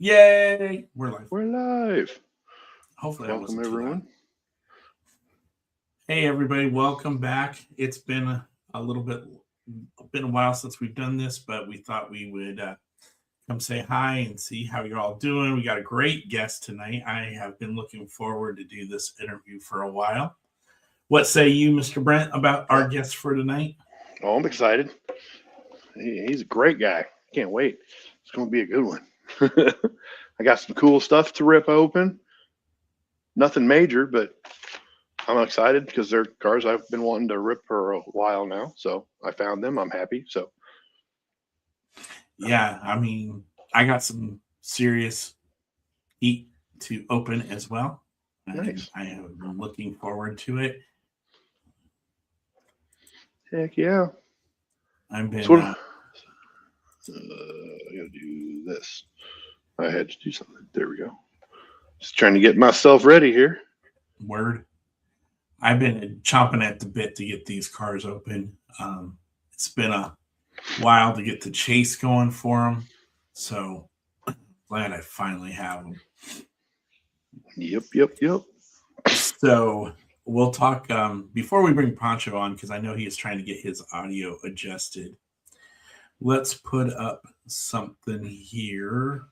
Yay! We're live. We're live. Hopefully, welcome everyone. Hey, everybody! Welcome back. It's been a while since we've done this, but we thought we would come say hi and see how you're all doing. We got a great guest tonight. I have been looking forward to do this interview for a while. What say you, Mr. Brent, about our guest for tonight? Oh, I'm excited. He's a great guy. Can't wait. It's going to be a good one. I got some cool stuff to rip open. Nothing major, but I'm excited because they're cars I've been wanting to rip for a while now. So I found them. I'm happy. So yeah, I mean, I got some serious heat to open as well. Nice. I have been looking forward to it. Heck yeah. I've been. I gotta do this. I had to do something. There we go. Just trying to get myself ready here. Word. I've been chomping at the bit to get these cars open. It's been a while to get the chase going for them. So glad I finally have them. Yep. So we'll talk before we bring Pancho on, because I know he is trying to get his audio adjusted. Let's put up something here.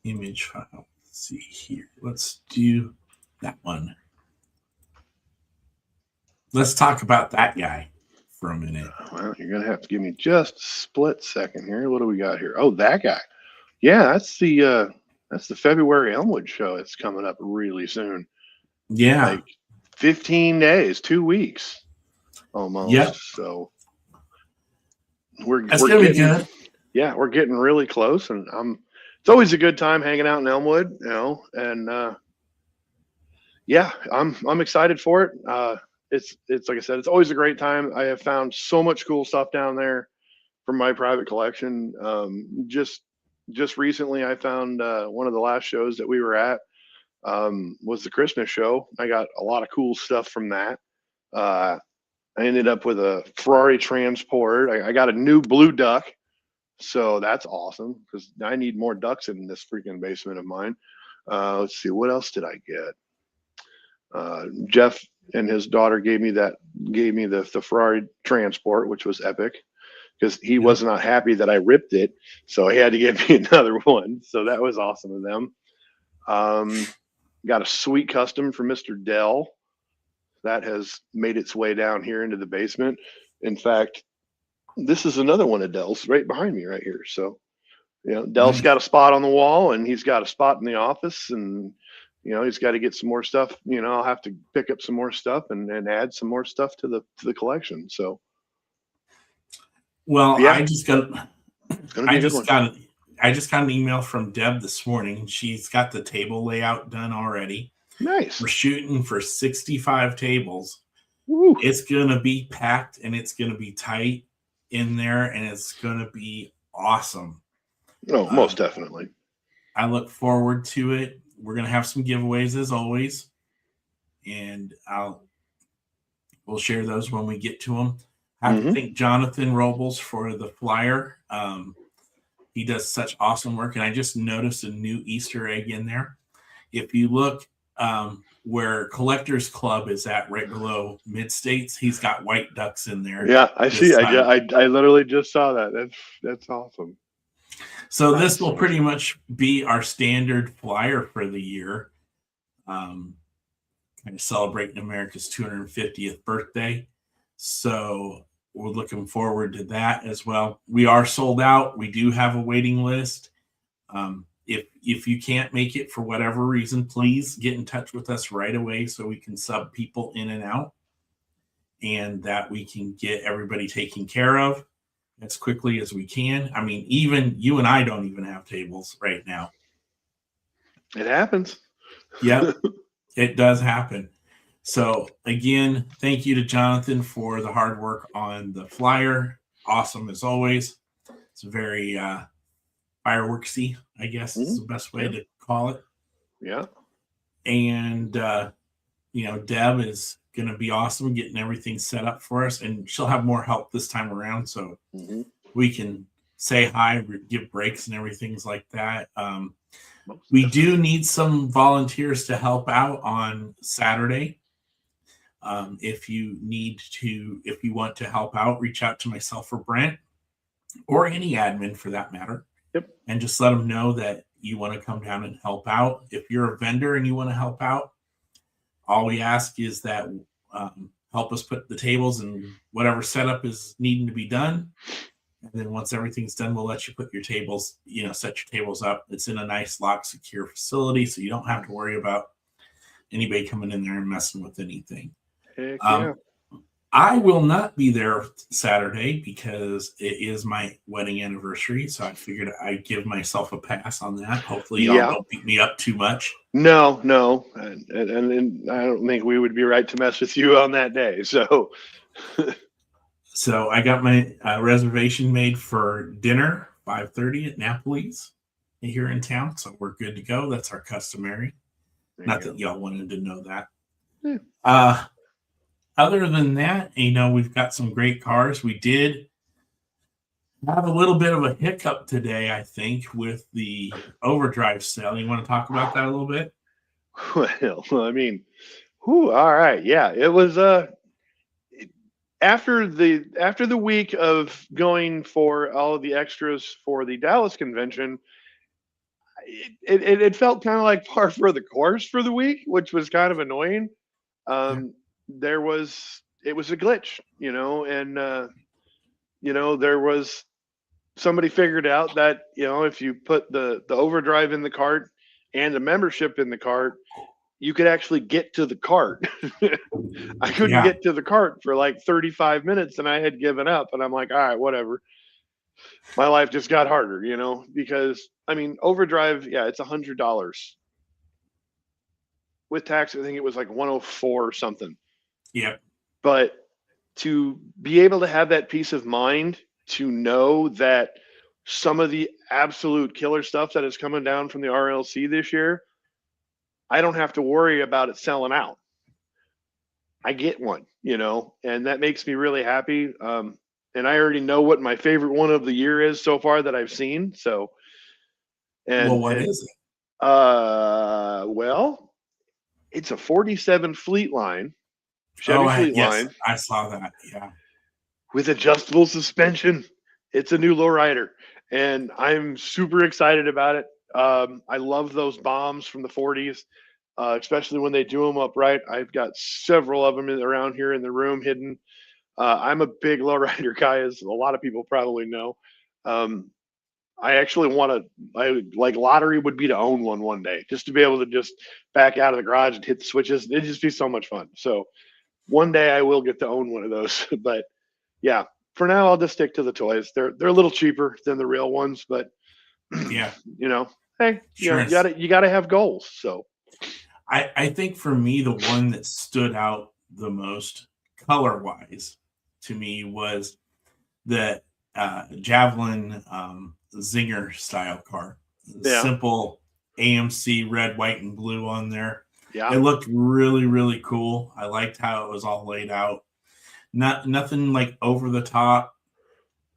Image file. Let's see here. Let's do that one. Let's talk about that guy for a minute. Well, you're gonna have to give me just a split second here. What do we got here? Oh, that guy. Yeah, that's the February Elmwood show. It's coming up really soon. Yeah, like 15 days, 2 weeks almost. Yep. So that's gonna be good. Yeah, we're getting really close, and it's always a good time hanging out in Elmwood, and yeah, I'm excited for it. It's like I said, it's always a great time. I have found so much cool stuff down there from my private collection. Just recently, I found one of the last shows that we were at was the Christmas show. I got a lot of cool stuff from that. I ended up with a Ferrari transport. I got a new blue duck. So that's awesome because I need more ducks in this freaking basement of mine. Let's see, what else did I get? Jeff and his daughter gave me the Ferrari transport, which was epic because he was not happy that I ripped it. So he had to give me another one. So that was awesome of them. Got a sweet custom from Mr. Dell that has made its way down here into the basement. In fact, this is another one of Dell's right behind me right here. So, Dell's got a spot on the wall and he's got a spot in the office, and, he's got to get some more stuff. I'll have to pick up some more stuff and add some more stuff to the collection. So, well, yeah, I just got an email from Deb this morning. She's got the table layout done already. Nice. We're shooting for 65 tables. Woo. It's going to be packed and it's going to be tight in there, and it's going to be awesome. Oh, most definitely. I look forward to it. We're going to have some giveaways as always, and we'll share those when we get to them. I have to thank Jonathan Robles for the flyer. He does such awesome work, and I just noticed a new Easter egg in there. If you look where Collectors Club is at, right below Mid-States, he's got white ducks in there. Yeah, I see. I literally just saw that. That's awesome. So this will pretty much be our standard flyer for the year. Kind of celebrating America's 250th birthday. So we're looking forward to that as well. We are sold out. We do have a waiting list. If you can't make it for whatever reason, please get in touch with us right away so we can sub people in and out, and that we can get everybody taken care of as quickly as we can. I mean, even you and I don't even have tables right now. It happens. Yep, it does happen. So again, thank you to Jonathan for the hard work on the flyer. Awesome as always. It's very fireworksy, I guess is the best way to call it. Yeah. And Deb is going to be awesome getting everything set up for us, and she'll have more help this time around, so we can say hi, give breaks and everything's like that. We do need some volunteers to help out on Saturday. If you want to help out, reach out to myself or Brent or any admin for that matter. Yep. And just let them know that you want to come down and help out. If you're a vendor and you want to help out, all we ask is that help us put the tables and whatever setup is needing to be done. And then once everything's done, we'll let you put your tables, set your tables up. It's in a nice locked, secure facility, so you don't have to worry about anybody coming in there and messing with anything. Heck yeah. I will not be there Saturday because it is my wedding anniversary. So I figured I'd give myself a pass on that. Hopefully y'all don't beat me up too much. No. And I don't think we would be right to mess with you on that day. So, so I got my reservation made for dinner, 5:30 at Napoli's here in town. So we're good to go. That's our customary. Not that y'all wanted to know that. Yeah. Other than that, we've got some great cars. We did have a little bit of a hiccup today, I think, with the overdrive sale. You want to talk about that a little bit? Well, I mean, all right. Yeah, it was after the week of going for all of the extras for the Dallas convention, it felt kind of like par for the course for the week, which was kind of annoying. It was a glitch, and there was somebody figured out that if you put the overdrive in the cart and the membership in the cart, you could actually get to the cart. I couldn't get to the cart for like 35 minutes, and I had given up. And I'm like, all right, whatever. My life just got harder, because overdrive, it's $100 with tax. I think it was like 104 or something. Yeah. But to be able to have that peace of mind to know that some of the absolute killer stuff that is coming down from the RLC this year, I don't have to worry about it selling out. I get one, and that makes me really happy. And I already know what my favorite one of the year is so far that I've seen. So, what is it? Well, it's a 47 Fleet Line. Chevy Fleet Line. I saw that. Yeah. With adjustable suspension. It's a new lowrider, and I'm super excited about it. I love those bombs from the 40s, especially when they do them upright. I've got several of them around here in the room hidden. I'm a big lowrider guy, as a lot of people probably know. I actually lottery would be to own one day, just to be able to just back out of the garage and hit the switches. It'd just be so much fun. So one day I will get to own one of those, but yeah, for now I'll just stick to the toys. They're a little cheaper than the real ones, but yeah, hey, sure. You gotta have goals. So I think for me, the one that stood out the most color wise to me was the Javelin Zinger style car. Simple AMC red, white, and blue on there. Yeah, it looked really, really cool. I liked how it was all laid out. Nothing like over the top.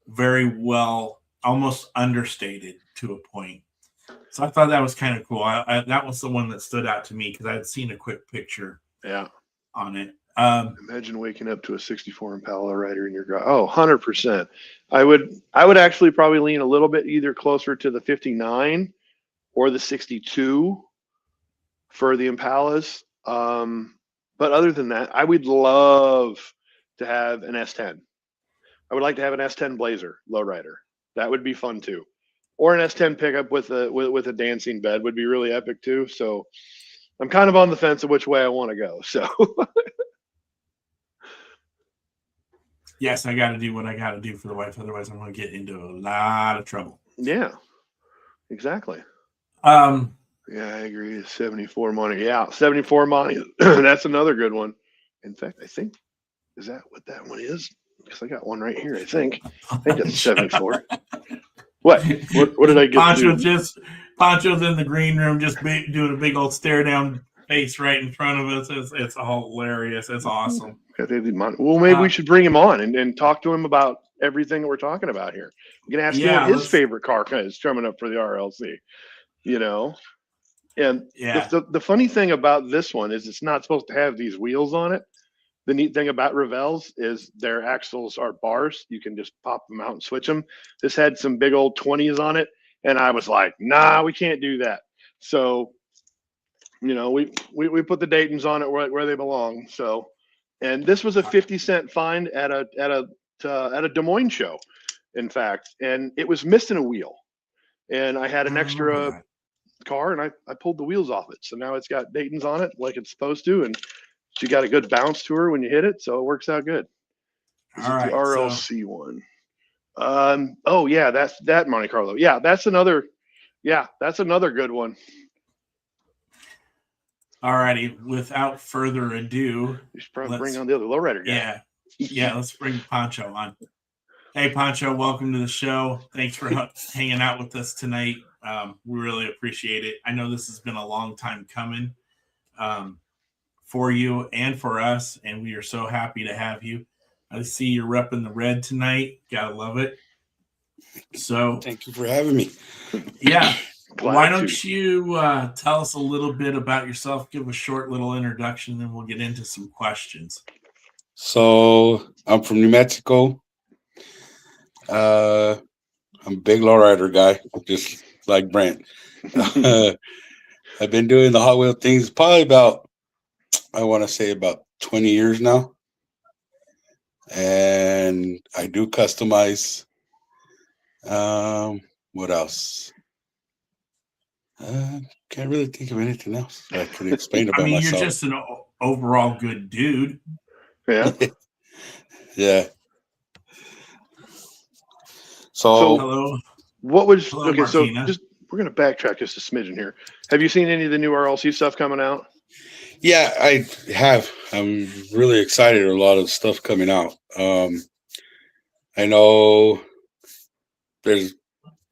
Very well, almost understated to a point. So I thought that was kind of cool. That was the one that stood out to me because I had seen a quick picture. On it. Imagine waking up to a 64 Impala rider in your garage. Oh, 100%. I would actually probably lean a little bit either closer to the 59 or the 62 for the Impalas. But other than that, I would love to have an S10. I would like to have an S10 Blazer lowrider. That would be fun too. Or an S10 pickup with a dancing bed would be really epic too. So I'm kind of on the fence of which way I want to go. So yes, I got to do what I got to do for the wife. Otherwise, I'm going to get into a lot of trouble. Yeah, exactly. Yeah, I agree. 74 money. Yeah, 74 money. That's another good one. In fact, I think, is that what that one is? Because I got one right here, I think. I think it's 74. What did I get? Pancho's in the green room just doing a big old stare down face right in front of us. It's hilarious. It's awesome. Well, maybe we should bring him on and talk to him about everything that we're talking about here. You can ask him Yeah, what his favorite car is coming up for the RLC, you know. And yeah. the funny thing about this one is it's not supposed to have these wheels on it. The neat thing about Revels is their axles are bars. You can just pop them out and switch them. This had some big old 20s on it, and I was like, nah, we can't do that. So, you know, we put the Daytons on it where they belong. So, and this was a 50-cent find at a Des Moines show, in fact, and it was missing a wheel. And I had an I remember extra that. car, and I pulled the wheels off it. So now it's got Daytons on it like it's supposed to, and she got a good bounce to her when you hit it, so it works out good. Is All it the right, RLC one? Oh yeah, that's that Monte Carlo. Yeah, that's another good one. All righty. Without further ado, You should probably bring on the other lowrider guy. Yeah. Let's bring Pancho on. Hey, Pancho, welcome to the show. Thanks for hanging out with us tonight. We really appreciate it. I know this has been a long time coming for you and for us, and we are so happy to have you. I see you're repping the red tonight. Gotta love it. So thank you for having me. Yeah. Why don't you tell us a little bit about yourself? Give a short little introduction, then we'll get into some questions. So I'm from New Mexico. I'm a big lowrider guy, just like Brent. I've been doing the Hot Wheel things probably about 20 years now. And I do customize. What else? Can't really think of anything else I could explain about myself. You're just an overall good dude. Yeah. Yeah. So hello. What was hello, okay? Martina. So just we're gonna backtrack just a smidgen here. Have you seen any of the new RLC stuff coming out? Yeah, I have. I'm really excited. A lot of stuff coming out. I know there's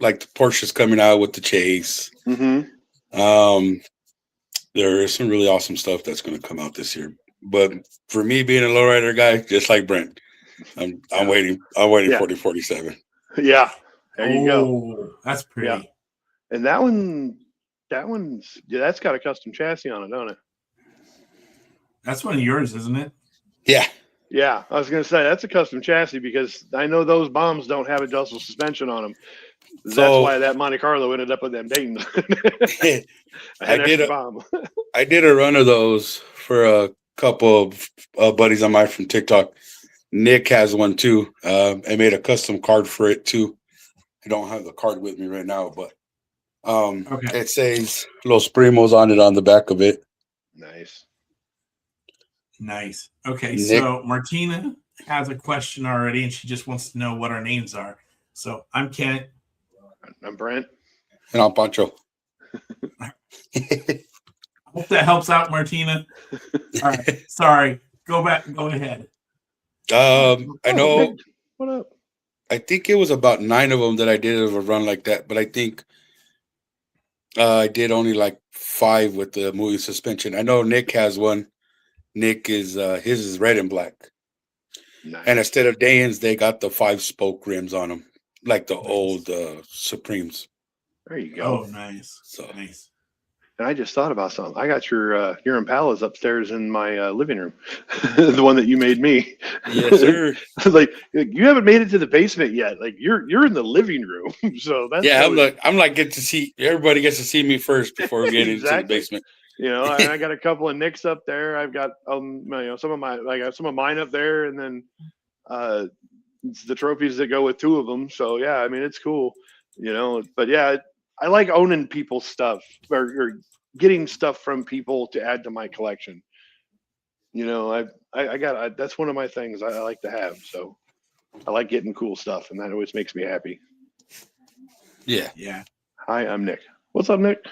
like the Porsche's coming out with the Chase. Mm-hmm. There is some really awesome stuff that's going to come out this year. But for me, being a lowrider guy, just like Brent, I'm waiting. I'm waiting for the 47. Yeah, there you go. That's pretty. Yeah. And that's got a custom chassis on it, don't it? That's one of yours, isn't it? Yeah. Yeah, I was going to say that's a custom chassis because I know those bombs don't have adjustable suspension on them. That's why that Monte Carlo ended up with them Daytons. I did a run of those for a couple of buddies of mine from TikTok. Nick has one too. I made a custom card for it too. I don't have the card with me right now, but it says Los Primos on it on the back of it. Nice. Okay, so Martina has a question already, and she just wants to know what our names are. So I'm Kent. I'm Brent. And I'm Pancho. Hope that helps out, Martina. All right. Sorry. Go ahead. I know. What up? I think it was about 9 of them that I did of a run like that, but I think I did only like 5 with the moving suspension. I know Nick has one. Nick is his is red and black. Nice. And instead of Dayens, they got the 5-spoke rims on them, like the old Supremes. There you go. Oh, nice. So nice. And I just thought about something. I got your Impalas upstairs in my living room, the one that you made me. Yes, sir. like you haven't made it to the basement yet. Like you're in the living room, so that's I'm like get to see everybody gets to see me first before we get into the basement. You know, I got a couple of Nicks up there. I've got some of mine up there, and then the trophies that go with 2 of them. So yeah, I mean it's cool, you know. But yeah, I like owning people's stuff or getting stuff from people to add to my collection. You know, that's one of my things I like to have. So I like getting cool stuff, and that always makes me happy. Yeah. Yeah. Hi, I'm Nick. What's up, Nick?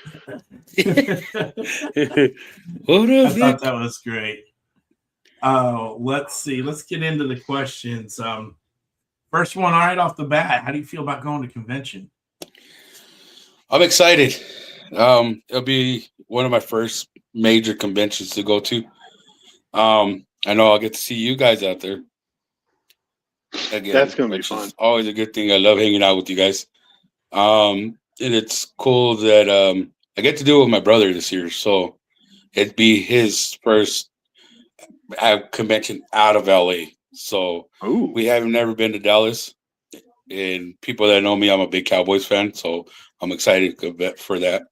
What up, I thought that was great. Let's see. Let's get into the questions. First one, right off the bat. How do you feel about going to convention? I'm excited. It'll be one of my first major conventions to go to. I know I'll get to see you guys out there. again. That's gonna be which fun. is always a good thing. I love hanging out with you guys. And it's cool that I get to do it with my brother this year. So it'd be his first convention out of LA. So Ooh, we have never been to Dallas. And people that know me, I'm a big Cowboys fan. So I'm excited for that.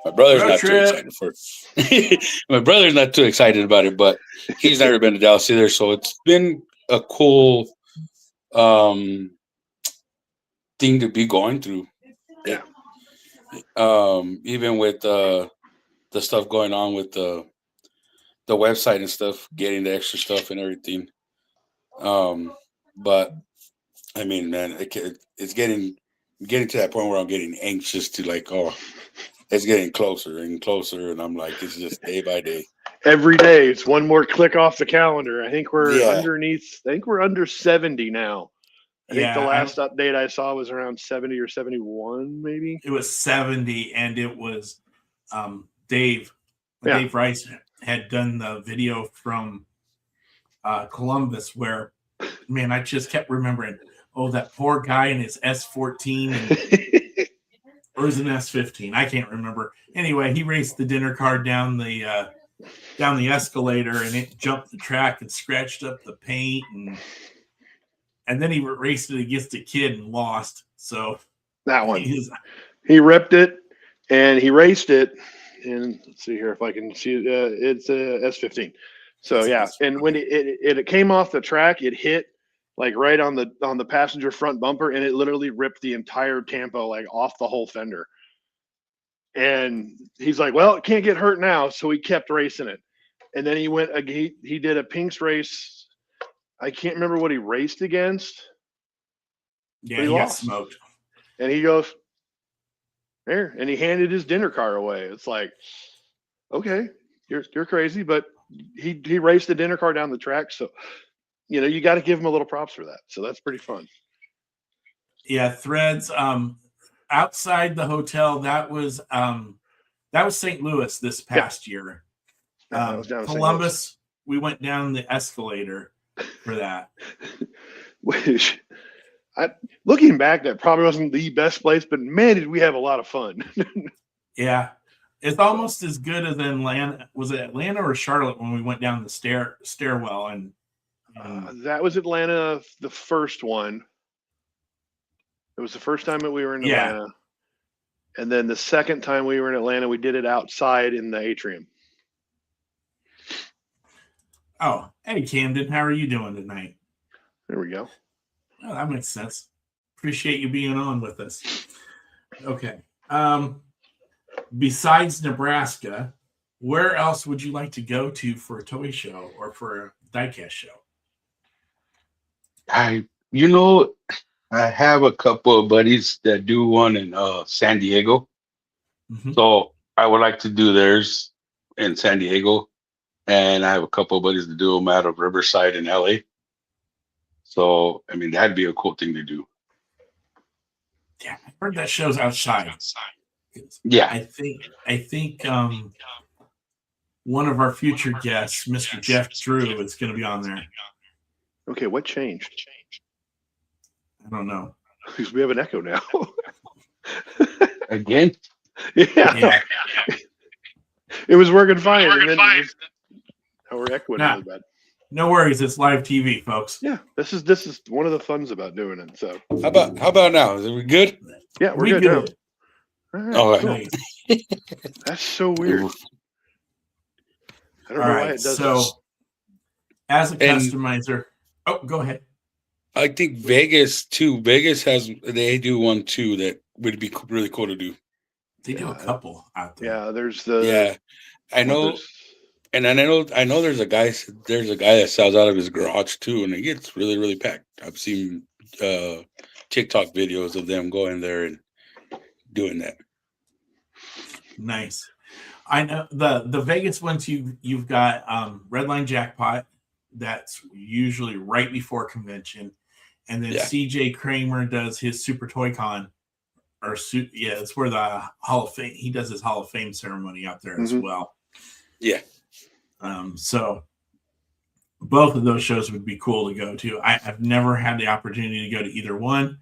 My brother's Road not too trip. excited for it. My brother's not too excited about it, but he's never been to Dallas either. So it's been a cool thing to be going through. yeah. Even with the stuff going on with the website and stuff, getting the extra stuff and everything. But I mean, man, it's getting to that point where I'm getting anxious to like, oh, it's getting closer and closer, and I'm like, it's just day by day. Every day, it's one more click off the calendar. I think we're Yeah. underneath. I think we're under 70 now. I think the Yeah, last update I saw was around 70 or 71, maybe. it was 70, and it was Dave Rice had done the video from Columbus where, man, I just kept remembering, oh, that poor guy in his S14 or is it an S15? I can't remember. Anyway, he raced the dinner car down the escalator, and it jumped the track and scratched up the paint, and then he raced it against a kid and lost. So that one, he ripped it and he raced it. And let's see here if I can see it. It's a S15. So yeah, and when it came off the track, it hit like right on the passenger front bumper, and it literally ripped the entire tampo like off the whole fender. And he's like, well, it can't get hurt now, so he kept racing it. And then he went, he did a Pinks race. I can't remember what he raced against. Yeah, he got smoked. And he goes, there, and he handed his dinner car away. It's like, okay, you're crazy, but he raced the dinner car down the track, so you got to give him a little props for that. So that's pretty fun. Yeah, Threads. Outside the hotel, that was St. Louis this past year. That was down Columbus, we went down the escalator for that. Which, looking back, that probably wasn't the best place, but man, did we have a lot of fun. Yeah, it's almost as good as Atlanta. Was it Atlanta or Charlotte when we went down the stairwell? And that was Atlanta, the first one. It was the first time that we were in Atlanta. And then the second time we were in Atlanta, we did it outside in the atrium. Oh, hey, Camden, how are you doing tonight? There we go. Oh, that makes sense. Appreciate you being on with us. Okay. Besides Nebraska, where else would you like to go to for a toy show or for a diecast show? I have a couple of buddies that do one in San Diego. Mm-hmm. So I would like to do theirs in San Diego. And I have a couple of buddies that do them out of Riverside in LA. So, I mean, that'd be a cool thing to do. Yeah, I heard that show's outside. Yeah. I think one of our future guests, Mr. Jeff Drew, is going to be on there. Okay, what changed? I don't know. Because we have an echo now. Again? Yeah. It was working fine. And then we're echoing really bad. No worries. It's live TV, folks. Yeah, this is one of the funs about doing it. So how about now? Is we good? Yeah, we're good. Now. All right. Cool. That's so weird. I don't know why it does so, that. As a customizer, go ahead. I think Vegas too. They do one too that would be really cool to do. They do a couple out there. Yeah, I know. And I know there's a guy that sells out of his garage too, and it gets really, really packed. I've seen TikTok videos of them going there and doing that. Nice. I know the Vegas ones you've got Redline Jackpot. That's usually right before convention, and then CJ Kramer does his Super Toy Con, it's where the Hall of Fame. He does his Hall of Fame ceremony out there as well. Yeah. So both of those shows would be cool to go to. I've never had the opportunity to go to either one,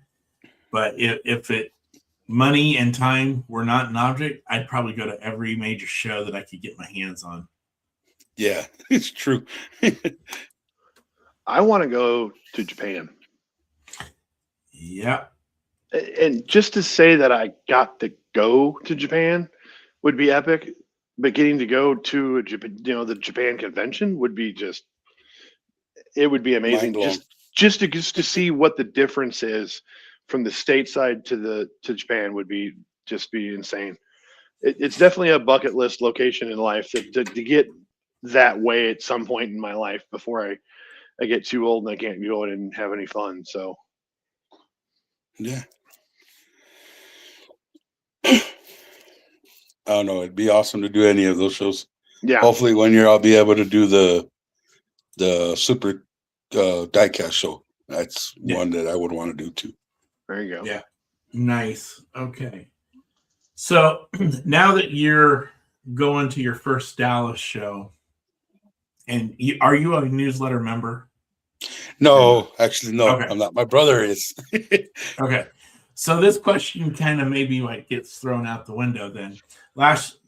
but if it money and time were not an object, I'd probably go to every major show that I could get my hands on. Yeah, it's true. I want to go to Japan. Yeah. And just to say that I got to go to Japan would be epic, but getting to go to the Japan convention would be it would be amazing. Mind-blown. Just to see what the difference is from the stateside to Japan would be insane. It's definitely a bucket list location in life to get that way at some point in my life before I get too old and I can't go in and have any fun. So Yeah. I don't know. It'd be awesome to do any of those shows. yeah, Hopefully, one year I'll be able to do the super diecast show. That's one that I would want to do too. there you go. Yeah. Nice. Okay. So now that you're going to your first Dallas show, and are you a newsletter member? No, actually, no, Okay. I'm not. My brother is. Okay. So this question kind of maybe like gets thrown out the window then. Last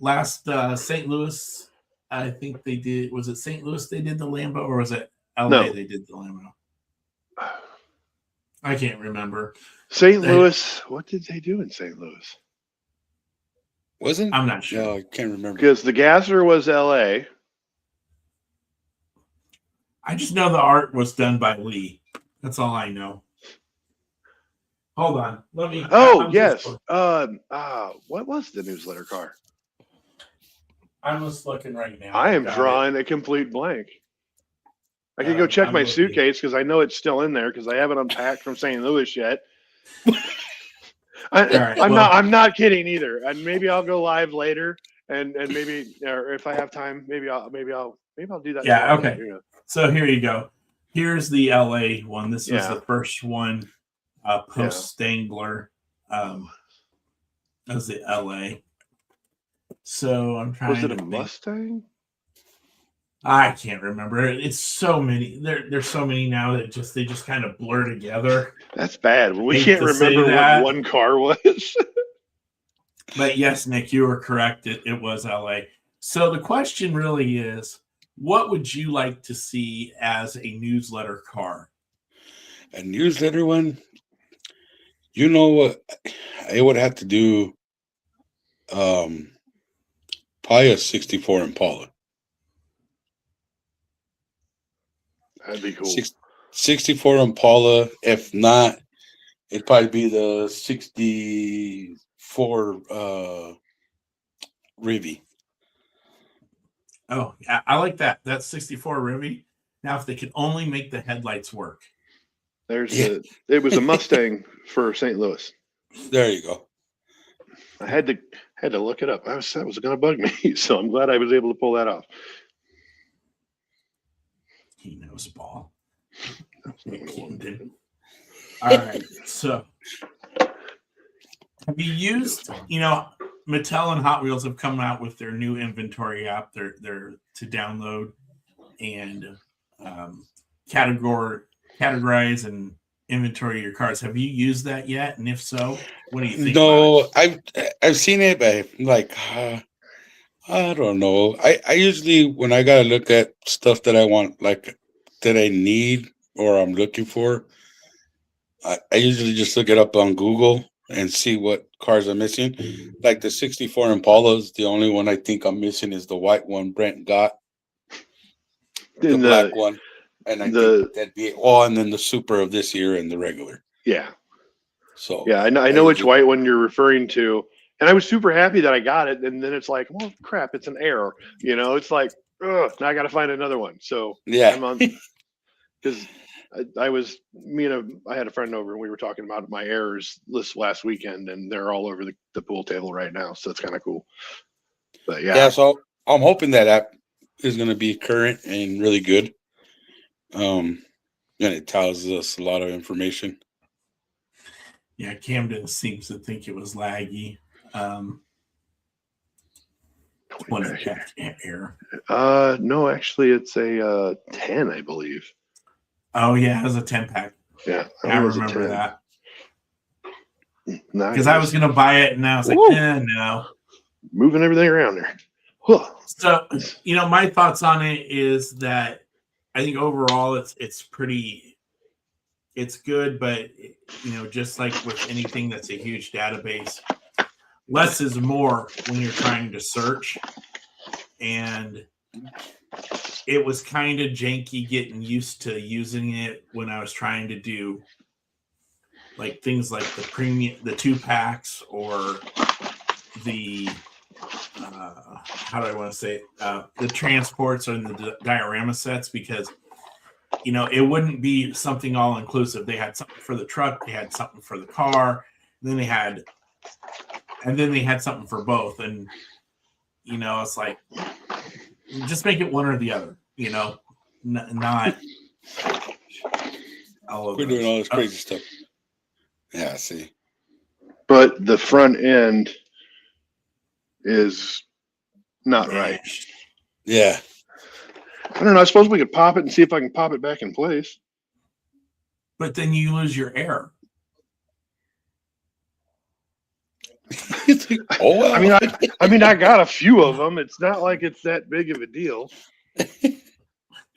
St. Louis, I think they did. Was it St. Louis they did the Lambo, or was it LA No. they did the Lambo? I can't remember. St. Louis, what did they do in St. Louis? Wasn't? I'm not sure. No, I can't remember. Because the gasser was LA. I just know the art was done by Lee. That's all I know. Hold on. Let me. Oh, yes. What was the newsletter car? I'm just looking right now. I am Got drawing a complete blank. I can go check I'm my looking. suitcase because I know it's still in there because I haven't unpacked from St. Louis yet. I'm not kidding either. And maybe I'll go live later and maybe, or if I have time, maybe I'll do that. Yeah. Okay. So here you go. Here's the LA one. This was Yeah. the first one post Stangler. That was the LA. So I'm trying. Was it to a think. Mustang? I can't remember. It's so many. There's so many now that they just kind of blur together. That's bad. We Hate can't to say remember that. what one car was. But yes, Nick, you were correct. It was LA. So the question really is, what would you like to see as a newsletter car? A newsletter one? You know what? I would have to do probably a 64 Impala. That'd be cool. 64 Impala. If not, it'd probably be the 64 Rivy. Oh, I like that. That's 64 Rivy. Now, if they could only make the headlights work. It was a Mustang for St. Louis. There you go. I had to look it up. That was going to bug me, so I'm glad I was able to pull that off. He knows ball. All right. So, have you used? Mattel and Hot Wheels have come out with their new inventory app. They're to download and categorize and inventory your cars. Have you used that yet? And if so, what do you think? No, I've seen it, but I'm like, I don't know. I usually, when I gotta look at stuff that I want, like that I need or I'm looking for, I usually just look it up on Google and see what cars I'm missing. Like the 64 Impala is the only one I think I'm missing is the white one Brent got, the black one, and I think that'd be it. Oh, and then the Super of this year and the regular. Yeah. So yeah, I know which white one you're referring to. And I was super happy that I got it. And then it's like, well, crap, it's an error. It's like, ugh, now I got to find another one. So yeah, because I had a friend over and we were talking about my errors list last weekend, and they're all over the pool table right now. So it's kind of cool. But yeah. So I'm hoping that app is going to be current and really good. And it tells us a lot of information. Yeah, Camden seems to think it was laggy. 20 pack air. No, actually, it's a 10, I believe. Oh yeah, it was a 10 pack. Yeah, I remember that. Nice. Because I was going to buy it, and I was like, no. Moving everything around there. Whew. So, my thoughts on it is that I think overall it's good, but just like with anything that's a huge database, less is more when you're trying to search. And it was kind of janky getting used to using it when I was trying to do like things like the 2-packs or the how do I want to say it? The transports or the diorama sets, because it wouldn't be something all inclusive. They had something for the truck, they had something for the car, and then they had something for both. And it's like, just make it one or the other. Not all of We're doing all this crazy stuff. Yeah, I see. But the front end is not right. Yeah. I don't know. I suppose we could pop it and see if I can pop it back in place. But then you lose your air. Oh, well. I mean, I got a few of them. It's not like it's that big of a deal. And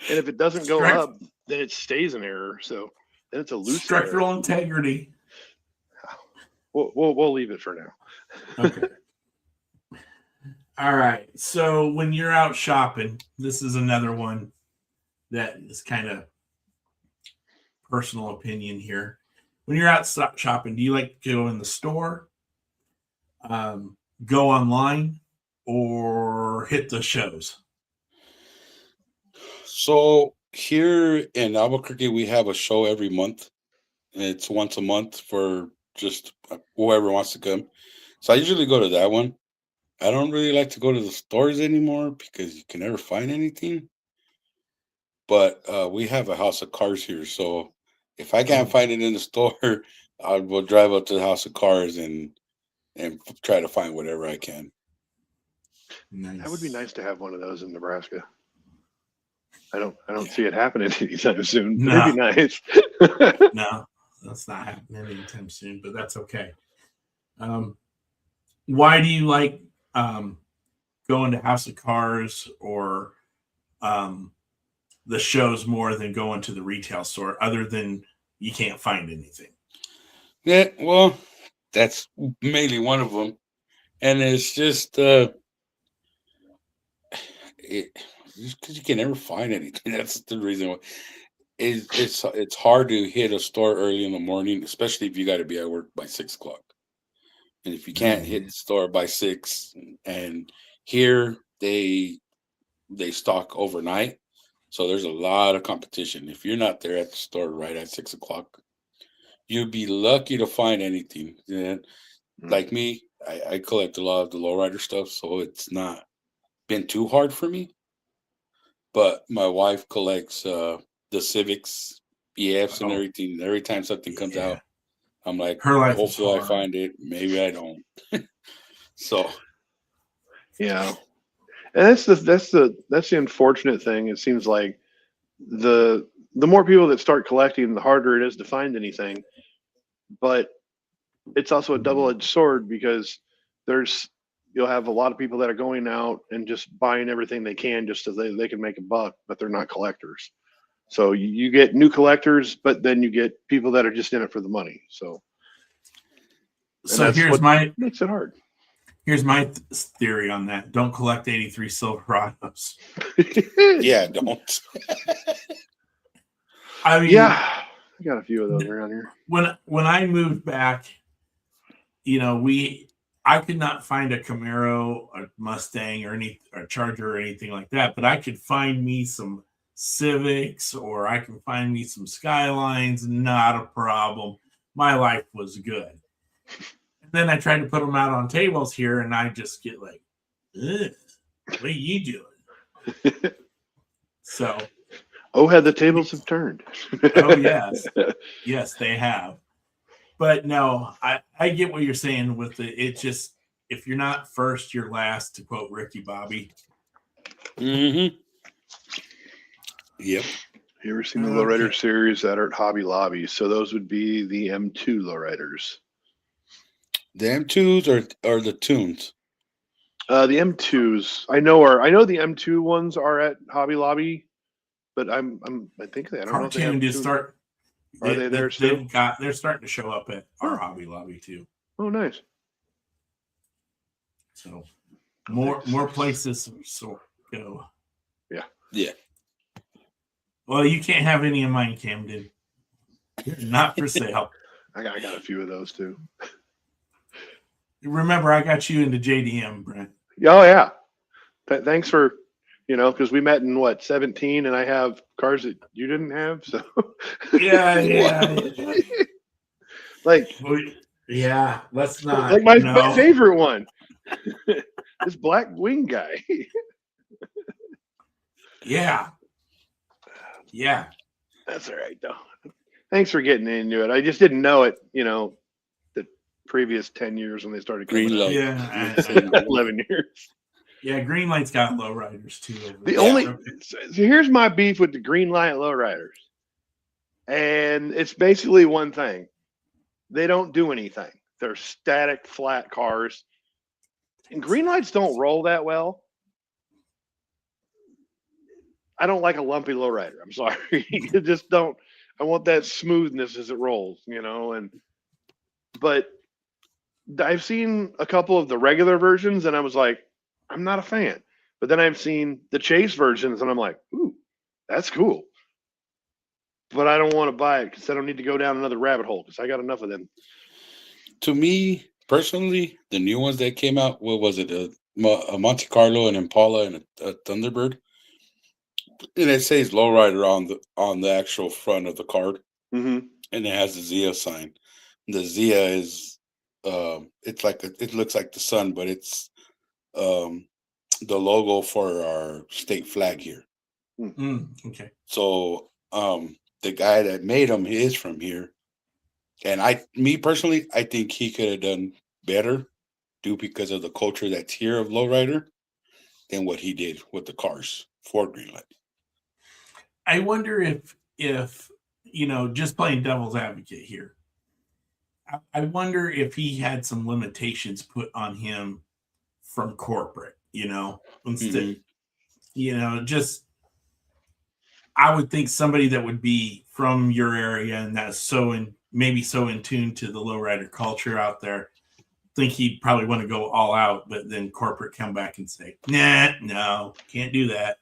if it doesn't go up, then it stays in error. So then it's a loose structural integrity. We'll leave it for now. Okay. All right. So when you're out shopping, this is another one that is kind of personal opinion here. When you're out shopping, do you like to go in the store, go online, or hit the shows? So here in Albuquerque, we have a show every month. It's once a month for just whoever wants to come. So I usually go to that one. I don't really like to go to the stores anymore because you can never find anything. But we have a house of cars here. So if I can't find it in the store, I will drive up to the house of cars and try to find whatever I can. Nice. That would be nice to have one of those in Nebraska. I don't see it happening anytime soon. No. It'd be nice. No, that's not happening anytime soon, but that's okay. Why do you like going to House of Cars or the shows more than going to the retail store, other than you can't find anything? Yeah, well, that's mainly one of them. And it's just because you can never find anything. That's the reason why. It's hard to hit a store early in the morning, especially if you got to be at work by 6 o'clock. And if you can't hit the store by 6, and here they stock overnight, so there's a lot of competition. If you're not there at the store right at 6 o'clock, you'd be lucky to find anything. And like me, I collect a lot of the lowrider stuff, so it's not been too hard for me. But my wife collects the Civics, EFs, and everything. Every time something comes out, I'm like, hopefully I find it. Maybe I don't. So, yeah, and that's the unfortunate thing. It seems like the more people that start collecting, the harder it is to find anything. But it's also a double-edged sword, because you'll have a lot of people that are going out and just buying everything they can just so they can make a buck, but they're not collectors. So you get new collectors, but then you get people that are just in it for the money. So here's makes it hard. Here's my theory on that. Don't collect 83 Silverados. Yeah, don't. I mean, yeah, I got a few of those around here. When I moved back, I could not find a Camaro, a Mustang, or a Charger or anything like that, but I could find me some Civics, or I can find me some Skylines. Not a problem. My life was good. And then I tried to put them out on tables here, and I just get like, ugh, what are you doing? So, the tables have turned. Oh yes, they have. But no, I get what you're saying with it. It just, if you're not first, you're last, to quote Ricky Bobby. Mm-hmm. Yep. You ever seen the lowrider series that are at Hobby Lobby? So those would be the M2 lowriders. The M2s are the tunes. The M2s, I know the M2 ones are at Hobby Lobby, but I think I don't know if they have Cartoon tuned. start. Are they there still? They're starting to show up at our Hobby Lobby too. Oh, nice. So more places so go. Yeah. Well, you can't have any of mine, Camden. They're not for sale. I got a few of those too. Remember, I got you into JDM, Brent. Oh yeah. Thanks for, because we met in 17, and I have cars that you didn't have. So Yeah. Like, yeah, let's not. Like my favorite one, this black wing guy. Yeah. That's all right though. Thanks for getting into it. I just didn't know it, the previous 10 years when they started coming Greenlight. Yeah, 11 years. Yeah, Greenlight's got lowriders too. So here's my beef with the Greenlight lowriders, and it's basically one thing: they don't do anything. They're static, flat cars, and Greenlights don't roll that well. I don't like a lumpy lowrider. I'm sorry, you just don't. I want that smoothness as it rolls, but I've seen a couple of the regular versions, and I was like, I'm not a fan. But then I've seen the chase versions, and I'm like, ooh, that's cool. But I don't want to buy it because I don't need to go down another rabbit hole because I got enough of them. To me personally, the new ones that came out, what was it? A Monte Carlo, an Impala, and a Thunderbird. And it says lowrider on the actual front of the card, Mm-hmm. and it has the Zia sign. The Zia is it looks like the sun, but it's the logo for our state flag here. Okay. So the guy that made them is from here, and me personally, I think he could have done better, because of the culture that's here of lowrider, than what he did with the cars for Greenlight. I wonder if just playing devil's advocate here. I wonder if he had some limitations put on him from corporate, instead, just, I would think somebody that would be from your area and that's maybe so in tune to the lowrider culture out there, think he'd probably want to go all out, but then corporate come back and say, nah, no, can't do that.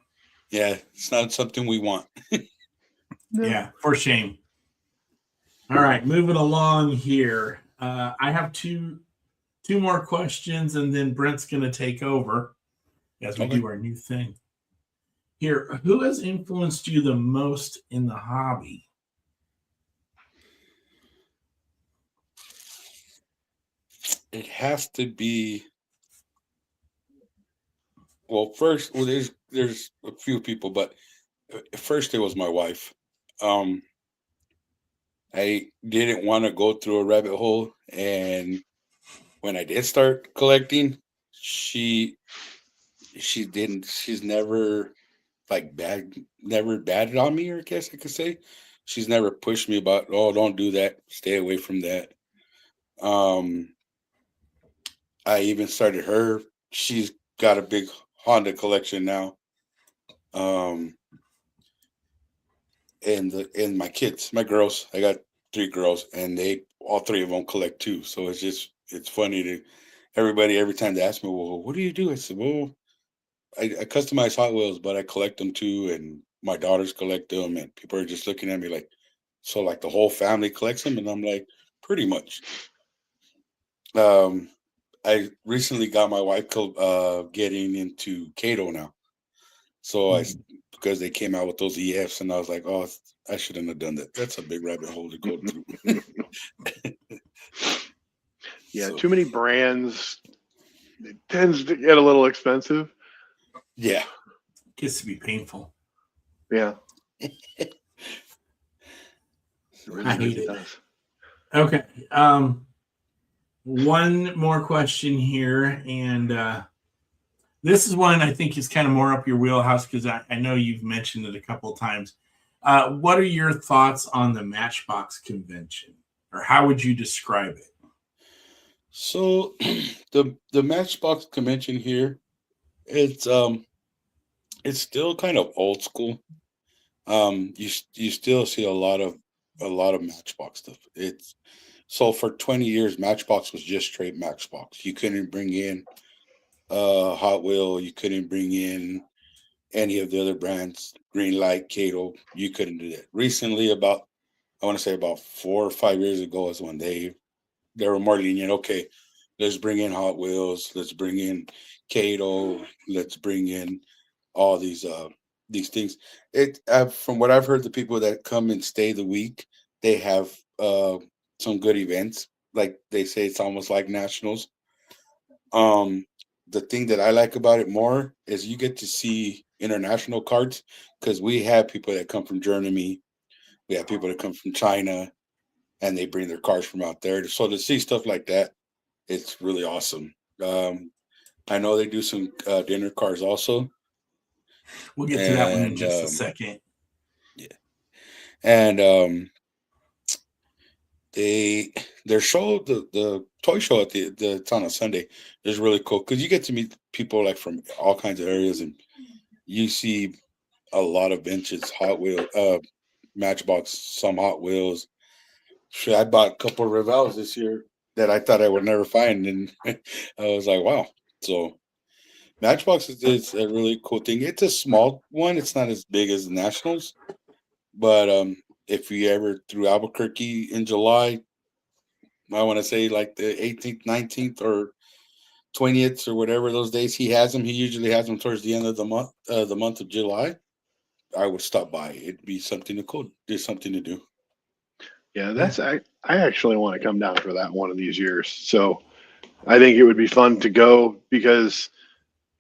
Yeah, it's not something we want. No. Yeah, for shame. All right, moving along here. I have two more questions, and then Brent's going to take over as we do our new thing. Here, who has influenced you the most in the hobby? It has to be. Well, first, there's a few people, but first it was my wife. I didn't want to go through a rabbit hole, and when I did start collecting, she didn't. She's never never batted on me, or I guess I could say. She's never pushed me about, oh, don't do that, stay away from that. I even started her. She's got a big Honda collection now. And my kids, my girls, I got 3 girls, and all 3 of them collect too. So it's funny to every time they ask me, well, what do you do? I said, well, I customize Hot Wheels, but I collect them too, and my daughters collect them, and people are just looking at me like, so like the whole family collects them, and I'm like, pretty much. I recently got my wife getting into Kato now, so because they came out with those EFs, and I was like, oh, I shouldn't have done that. That's a big rabbit hole to go through. Yeah, too many brands. It tends to get a little expensive. Yeah. Gets to be painful. Yeah. It really, I hate it. does. Okay. One more question here, and this is one I think is kind of more up your wheelhouse because I know you've mentioned it a couple of times. What are your thoughts on the Matchbox convention, or how would you describe it? So the Matchbox convention here, it's still kind of old school. You still see a lot of Matchbox stuff. It's so for 20 years, Matchbox was just straight Matchbox. You couldn't bring in Hot Wheel. You couldn't bring in any of the other brands, Greenlight, Cato. You couldn't do that. Recently, I want to say about 4 or 5 years ago, is when they were more lenient. Okay, let's bring in Hot Wheels. Let's bring in Cato. Let's bring in all these things. It from what I've heard, the people that come and stay the week, they have some good events. Like they say, it's almost like nationals. Um, the thing that I like about it more is you get to see international carts because we have people that come from Germany, we have people that come from China, and they bring their cars from out there. So to see stuff like that, it's really awesome. I know they do some dinner cars also, We'll get to that one in and just a second. yeah, and their show, the toy show at the it's on a Sunday, is really cool because you get to meet people like from all kinds of areas, and you see a lot of vintage Hot Wheel, Matchbox, some Hot Wheels. Shit, I bought a couple of Revels this year that I thought I would never find, and I was like, wow. So Matchbox is a really cool thing. It's a small one. It's not as big as the Nationals, but if you ever through Albuquerque in July, I want to say like the 18th, 19th, or 20th, or whatever those days he has them. He usually has them towards the end of the month of July. I would stop by. It'd be something to cool. There's something to do. Yeah, I actually want to come down for that one of these years. So I think it would be fun to go because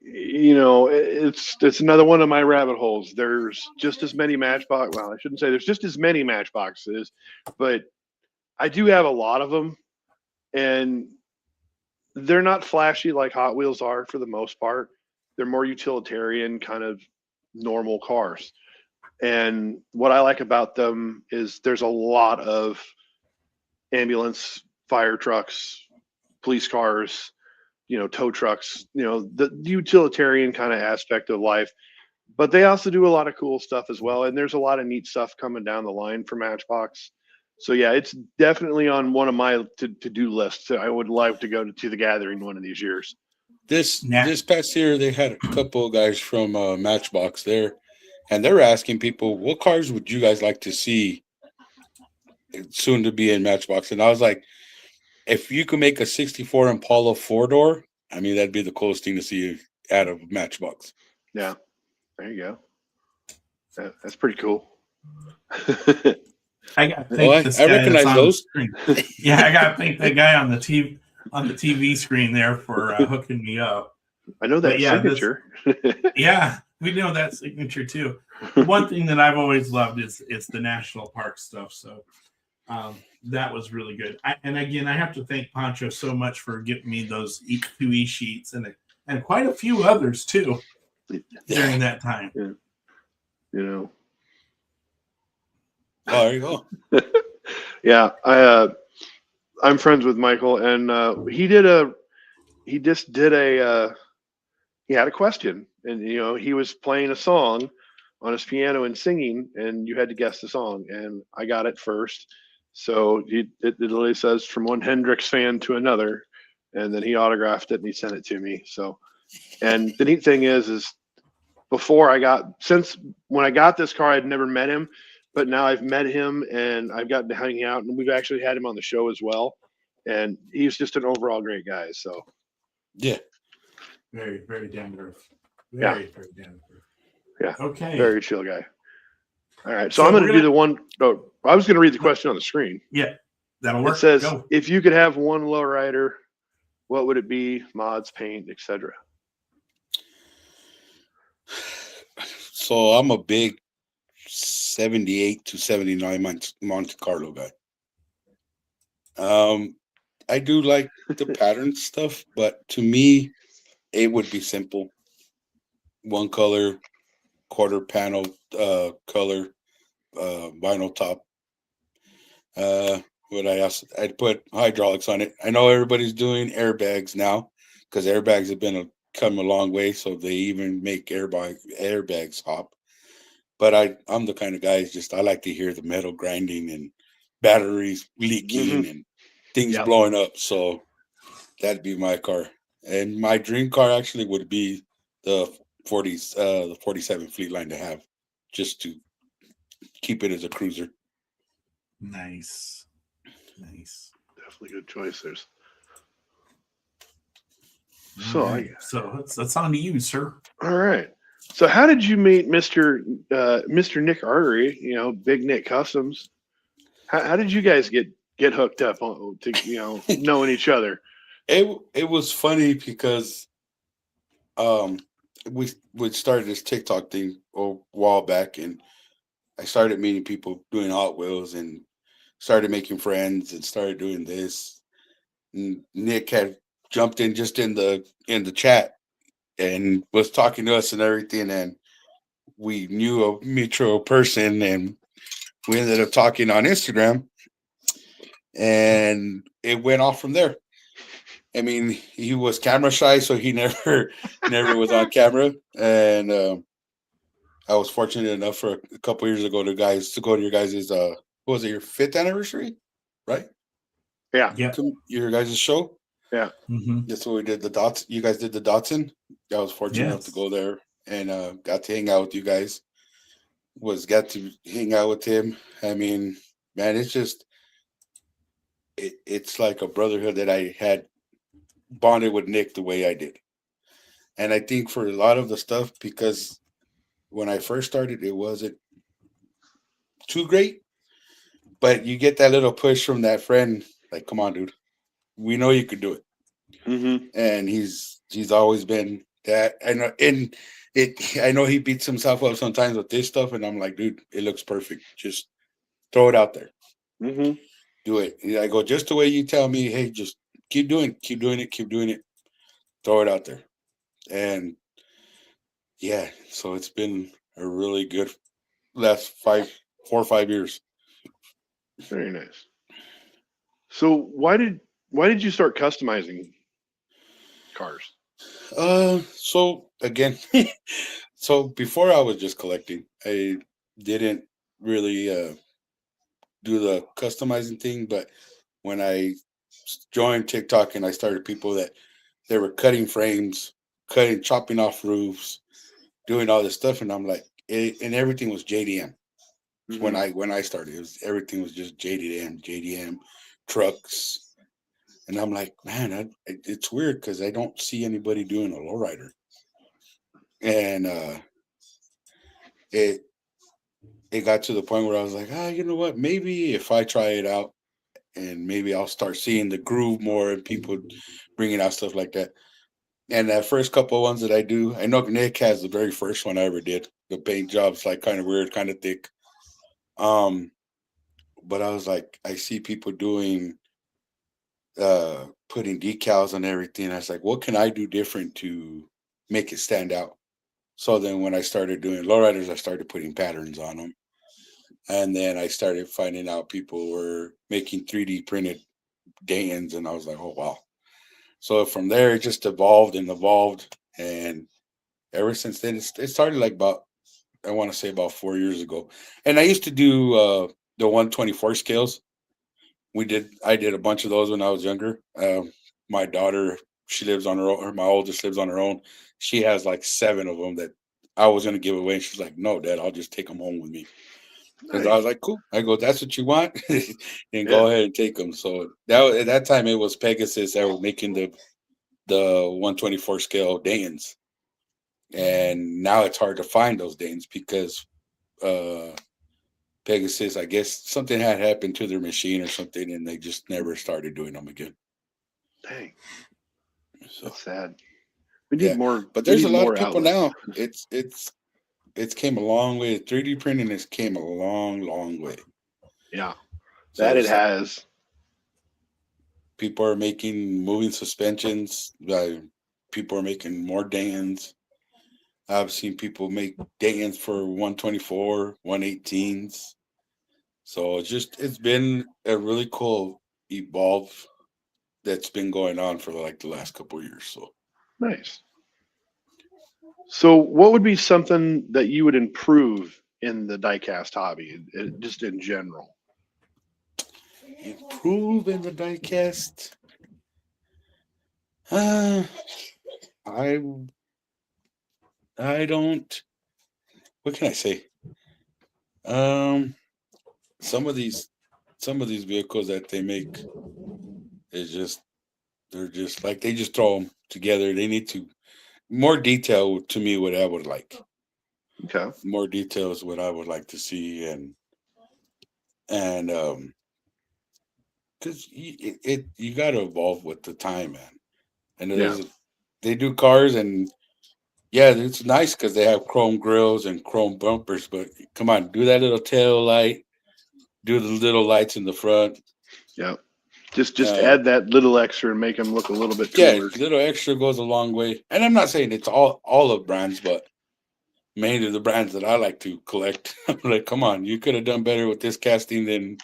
it's another one of my rabbit holes. There's just as many Matchbox. Well, I shouldn't say there's just as many Matchboxes, but I do have a lot of them, and they're not flashy like Hot Wheels are for the most part. They're more utilitarian, kind of normal cars. And what I like about them is there's a lot of ambulance, fire trucks, police cars, tow trucks, the utilitarian kind of aspect of life. But they also do a lot of cool stuff as well. And there's a lot of neat stuff coming down the line for Matchbox. So yeah, it's definitely on one of my to-do lists. I would like to go to the gathering one of these years. This past year, they had a couple of guys from Matchbox there, and they're asking people, "What cars would you guys like to see soon to be in Matchbox?" And I was like, "If you could make a '64 Impala 4-door, I mean, that'd be the coolest thing to see out of Matchbox." Yeah, there you go. That's pretty cool. I got to thank this I guy recognize that's on those. the screen. Yeah, I got to thank that guy on the TV screen there for hooking me up. I know that signature. Yeah, we know that signature too. One thing that I've always loved is the national park stuff. So that was really good. And again, I have to thank Pancho so much for getting me those 2 e-sheets and quite a few others too during that time. Yeah. Oh, there you go. Yeah, I'm friends with Michael, and he had a question, and he was playing a song on his piano and singing, and you had to guess the song, and I got it first. So it literally says from one Hendrix fan to another, and then he autographed it and he sent it to me. So, and the neat thing is since when I got this car, I'd never met him, but now I've met him and I've gotten to hang out, and we've actually had him on the show as well. And he's just an overall great guy. So, yeah, very, very down to earth. Very down to earth. Yeah. Okay. Very chill guy. All right. So I'm going to do the one. Oh, I was going to read the question on the screen. Yeah, that'll work. It says, if you could have one lowrider, what would it be? Mods, paint, etc. So I'm a big 78 to 79 Monte Carlo guy. I do like the pattern stuff, but to me, it would be simple. One color, quarter panel color, vinyl top. What I asked, I'd put hydraulics on it. I know everybody's doing airbags now because airbags have come a long way, so they even make airbags hop. But I'm the kind of guy I like to hear the metal grinding and batteries leaking and things Yep. blowing up. So that'd be my car. And my dream car actually would be the 47 Fleet Line to have, just to keep it as a cruiser. Nice. Definitely good choice. There's All right. So that's on to you, sir. all right. So how did you meet Mr. Nick Artery? Big Nick Customs. How did you guys get hooked up to knowing each other? It was funny because we started this TikTok thing a while back, and I started meeting people doing Hot Wheels and started making friends and started doing this. And Nick had jumped in just in the chat and was talking to us and everything, and we knew a mutual person, and we ended up talking on Instagram, and it went off from there. I mean, he was camera shy, so he never was on camera, and I was fortunate enough for a couple years ago to go to your guys' what was it, your 5th anniversary, right? Yeah. Your guys' show. Yeah. Mm-hmm. That's what we did. You guys did the Datsun. I was fortunate enough to go there and got to hang out with you guys. Got to hang out with him. I mean, man, it's just it's like a brotherhood that I had bonded with Nick the way I did. And I think for a lot of the stuff, because when I first started, it wasn't too great, but you get that little push from that friend, like, come on, dude, we know you could do it. Mm-hmm. And he's always been that. I know he beats himself up sometimes with this stuff, and I'm like, dude, it looks perfect. Just throw it out there. Mm-hmm. Do it. And I go, just the way you tell me, hey, just keep doing it. Throw it out there. And yeah, so it's been a really good last 4 or 5 years. Very nice. So why did you start customizing cars? So again, so before I was just collecting. I didn't really do the customizing thing, but when I joined TikTok and I started people that they were cutting frames, chopping off roofs, doing all this stuff, and I'm like, and everything was JDM. Mm-hmm. When I started, everything was just JDM trucks, and I'm like, man, it's weird because I don't see anybody doing a lowrider, and it got to the point where I was like, you know what? Maybe if I try it out, and maybe I'll start seeing the groove more and people bringing out stuff like that. And that first couple of ones that I do, I know Nick has the very first one I ever did. The paint job's like kind of weird, kind of thick. But I was like, I see people doing putting decals on everything. I was like, what can I do different to make it stand out? So then when I started doing lowriders, I started putting patterns on them. And then I started finding out people were making 3D printed Dayton's, and I was like, oh, wow. So from there, it just evolved. And ever since then, it started like I want to say about 4 years ago. And I used to do the 124 scales. I did a bunch of those when I was younger. My daughter, she lives on her own, or my oldest lives on her own. She has like 7 of them that I was going to give away. And she's like, no, Dad, I'll just take them home with me. And I was like, cool. I go, that's what you want? And go ahead and take them. So at that time, it was Pegasus that were making the 124 scale Dayton's. And now it's hard to find those Dayton's because Pegasus, I guess something had happened to their machine or something, and they just never started doing them again. Dang. So, that's sad. We need more. But there's a lot of people outlets. now. It's came a long way. 3D printing has came a long, long way. Yeah, So that it has. People are making moving suspensions. People are making more Daytons. I've seen people make Daytons for 124, 118s. So it's been a really cool evolve that's been going on for like the last couple of years. So Nice. So, what would be something that you would improve in the diecast hobby, just in general? improve in the diecast. I I don't. What can I say? Um, some of these vehicles that they make is just they're just like they just throw them together. They need to more detail to me what I would like. Okay. More details what I would like to see and because you got to evolve with the time, man. And Yeah. they do cars and yeah, it's nice because they have chrome grills and chrome bumpers. But come on, do that little tail light, do the little lights in the front. Yeah. Just Uh, add that little extra and make them look a little bit yeah, cooler. little extra goes a long way. And I'm not saying it's all of brands, but mainly the brands that I like to collect. I'm like, come on, you could have done better with this casting than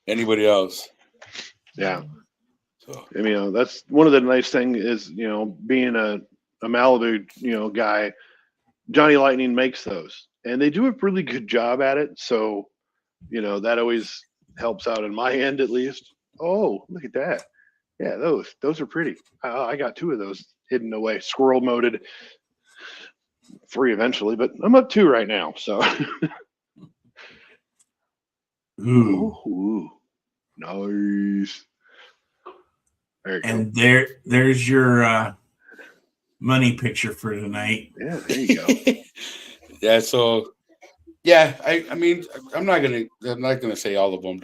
anybody else. Yeah. So I mean, that's one of the nice thing is, being a Malibu, guy, Johnny Lightning makes those and they do a really good job at it. So, that always helps out in my end, at least. Oh, look at that. Yeah, those are pretty. I got 2 of those hidden away, squirrel moded, 3 eventually, but I'm up 2 right now. So, Ooh. ooh, nice. There you go. And there's your money picture for tonight. Yeah, there you go. yeah, so yeah, I mean I'm not gonna say all of them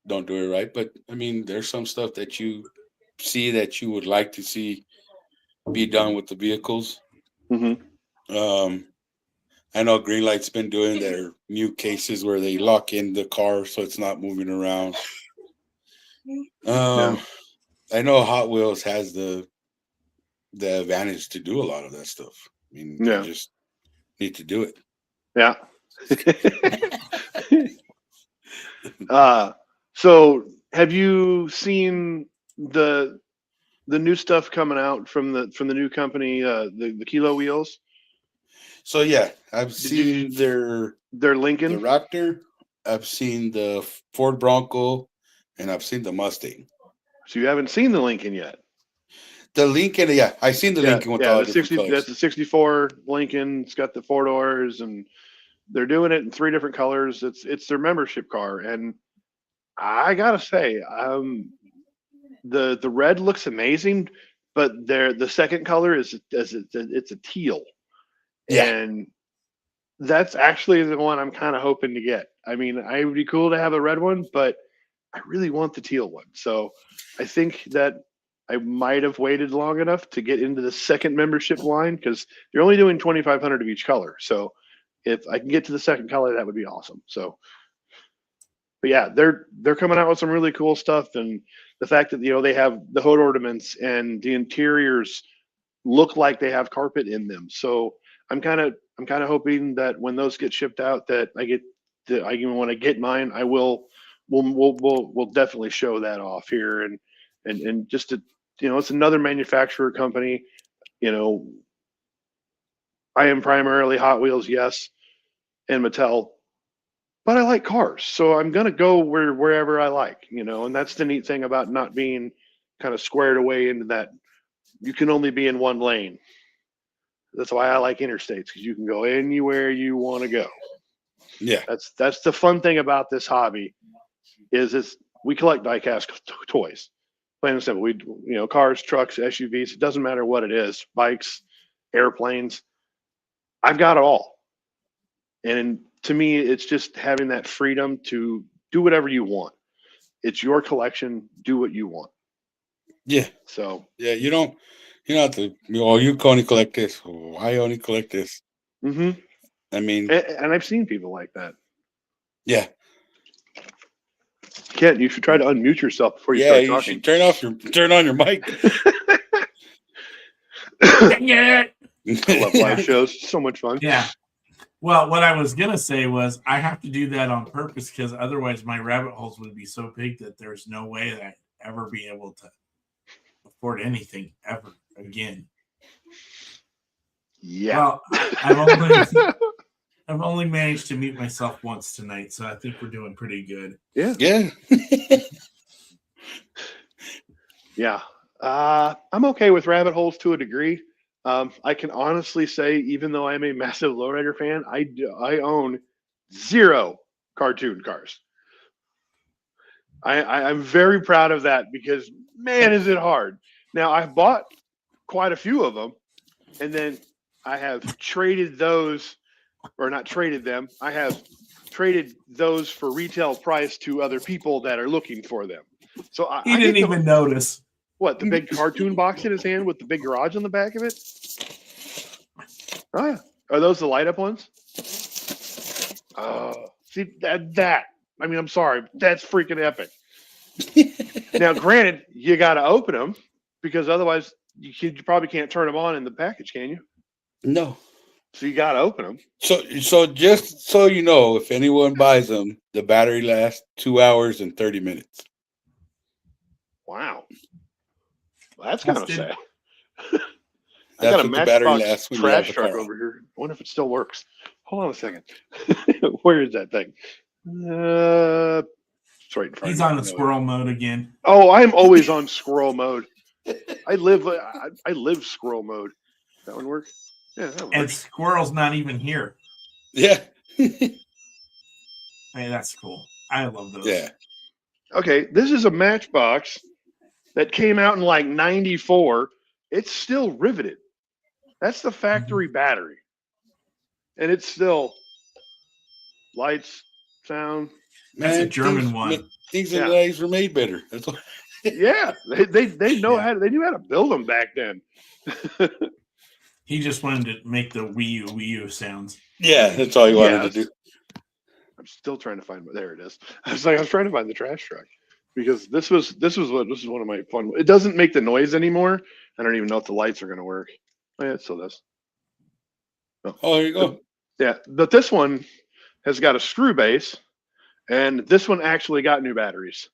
don't do it right, but I mean there's some stuff that you see that you would like to see be done with the vehicles. Mm-hmm. I know Greenlight's been doing their new cases where they lock in the car so it's not moving around. Yeah. I know Hot Wheels has the advantage to do a lot of that stuff. I mean, Yeah. you just need to do it. Yeah. So have you seen the new stuff coming out from the new company, the Kilo wheels? So yeah, I've seen their the Lincoln. Raptor, I've seen the Ford Bronco, and I've seen the Mustang. So you haven't seen the Lincoln yet? The Lincoln, yeah, I've seen the Lincoln with all the different 60. colors. That's the 64 Lincoln. It's got the 4 doors, and they're doing it in 3 different colors. It's their membership car, and I gotta say, the red looks amazing, but the second color is it's a teal, Yeah. and that's actually the one I'm kind of hoping to get. I mean, it would be cool to have a red one, but I really want the teal one. So I think that I might have waited long enough to get into the second membership line because they're only doing 2,500 of each color. So if I can get to the second color, that would be awesome. So, but yeah, they're coming out with some really cool stuff, and the fact that they have the hood ornaments and the interiors look like they have carpet in them. So I'm kind of hoping that when those get shipped out, that when I get mine, I will we'll definitely show that off here, and just to it's another manufacturer company. I am primarily Hot Wheels, yes, and Mattel, but I like cars, so I'm gonna go wherever I like, and that's the neat thing about not being kind of squared away into that. You can only be in one lane. That's why I like interstates, because you can go anywhere you want to go. Yeah. That's the fun thing about this hobby is we collect diecast toys. Plain and simple. We cars, trucks, SUVs. It doesn't matter what it is. Bikes, airplanes. I've got it all. And to me, it's just having that freedom to do whatever you want. It's your collection. Do what you want. Yeah. So yeah, you don't have to. You can only collect this. I only collect this. Mm-hmm. I mean, and I've seen people like that. Yeah. Kent, you should try to unmute yourself before you Yeah, start you talking. should turn on your mic. Dang it! I love live shows. It's so much fun. Yeah. Well, what I was gonna say was I have to do that on purpose because otherwise my rabbit holes would be so big that there's no way that I'd ever be able to afford anything ever again. Yeah. Well, I've only managed to mute myself once tonight, so I think we're doing pretty good. Yeah. Yeah. I'm okay with rabbit holes to a degree. I can honestly say, even though I'm a massive lowrider fan, I own 0 cartoon cars. I'm very proud of that because, man, is it hard. Now, I've bought quite a few of them, and then I have traded those, or not traded them. I have traded those for retail price to other people that are looking for them. So He didn't even notice. What, the big cartoon box in his hand with the big garage on the back of it? Oh, yeah. Are those the light up ones? See, that. I mean, I'm sorry. That's freaking epic. Now, granted, you got to open them because otherwise you probably can't turn them on in the package, can you? No. So you got to open them. So just so you know, if anyone buys them, the battery lasts 2 hours and 30 minutes. Wow. Well, that's kind of sad. I That's got a what the battery MATCHBOX lasts when you have trash the truck car on. over here. I wonder if it still works. Hold on a second. Where is that thing? It's right in front He's of me. on the squirrel mode again. Oh, I'm always on squirrel mode. I live squirrel mode. That one work? Yeah, that And works. squirrel's not even here. Yeah. Hey, that's cool. I love those. Yeah. Okay, this is a MATCHBOX that came out in like 94. It's still riveted. That's the factory battery. And it's still lights, sound. That's a German one. Things in the days were made better. That's what. Yeah, they know how they knew how to build them back then. He just wanted to make the Wii U sounds. Yeah, that's all he wanted to do. I'm still trying to find. There it is. I was trying to find the trash truck because this was one of my fun. It doesn't make the noise anymore. I don't even know if the lights are going to work. Oh, yeah, it still does. Oh, there you go. Yeah, but this one has got a screw base, and this one actually got new batteries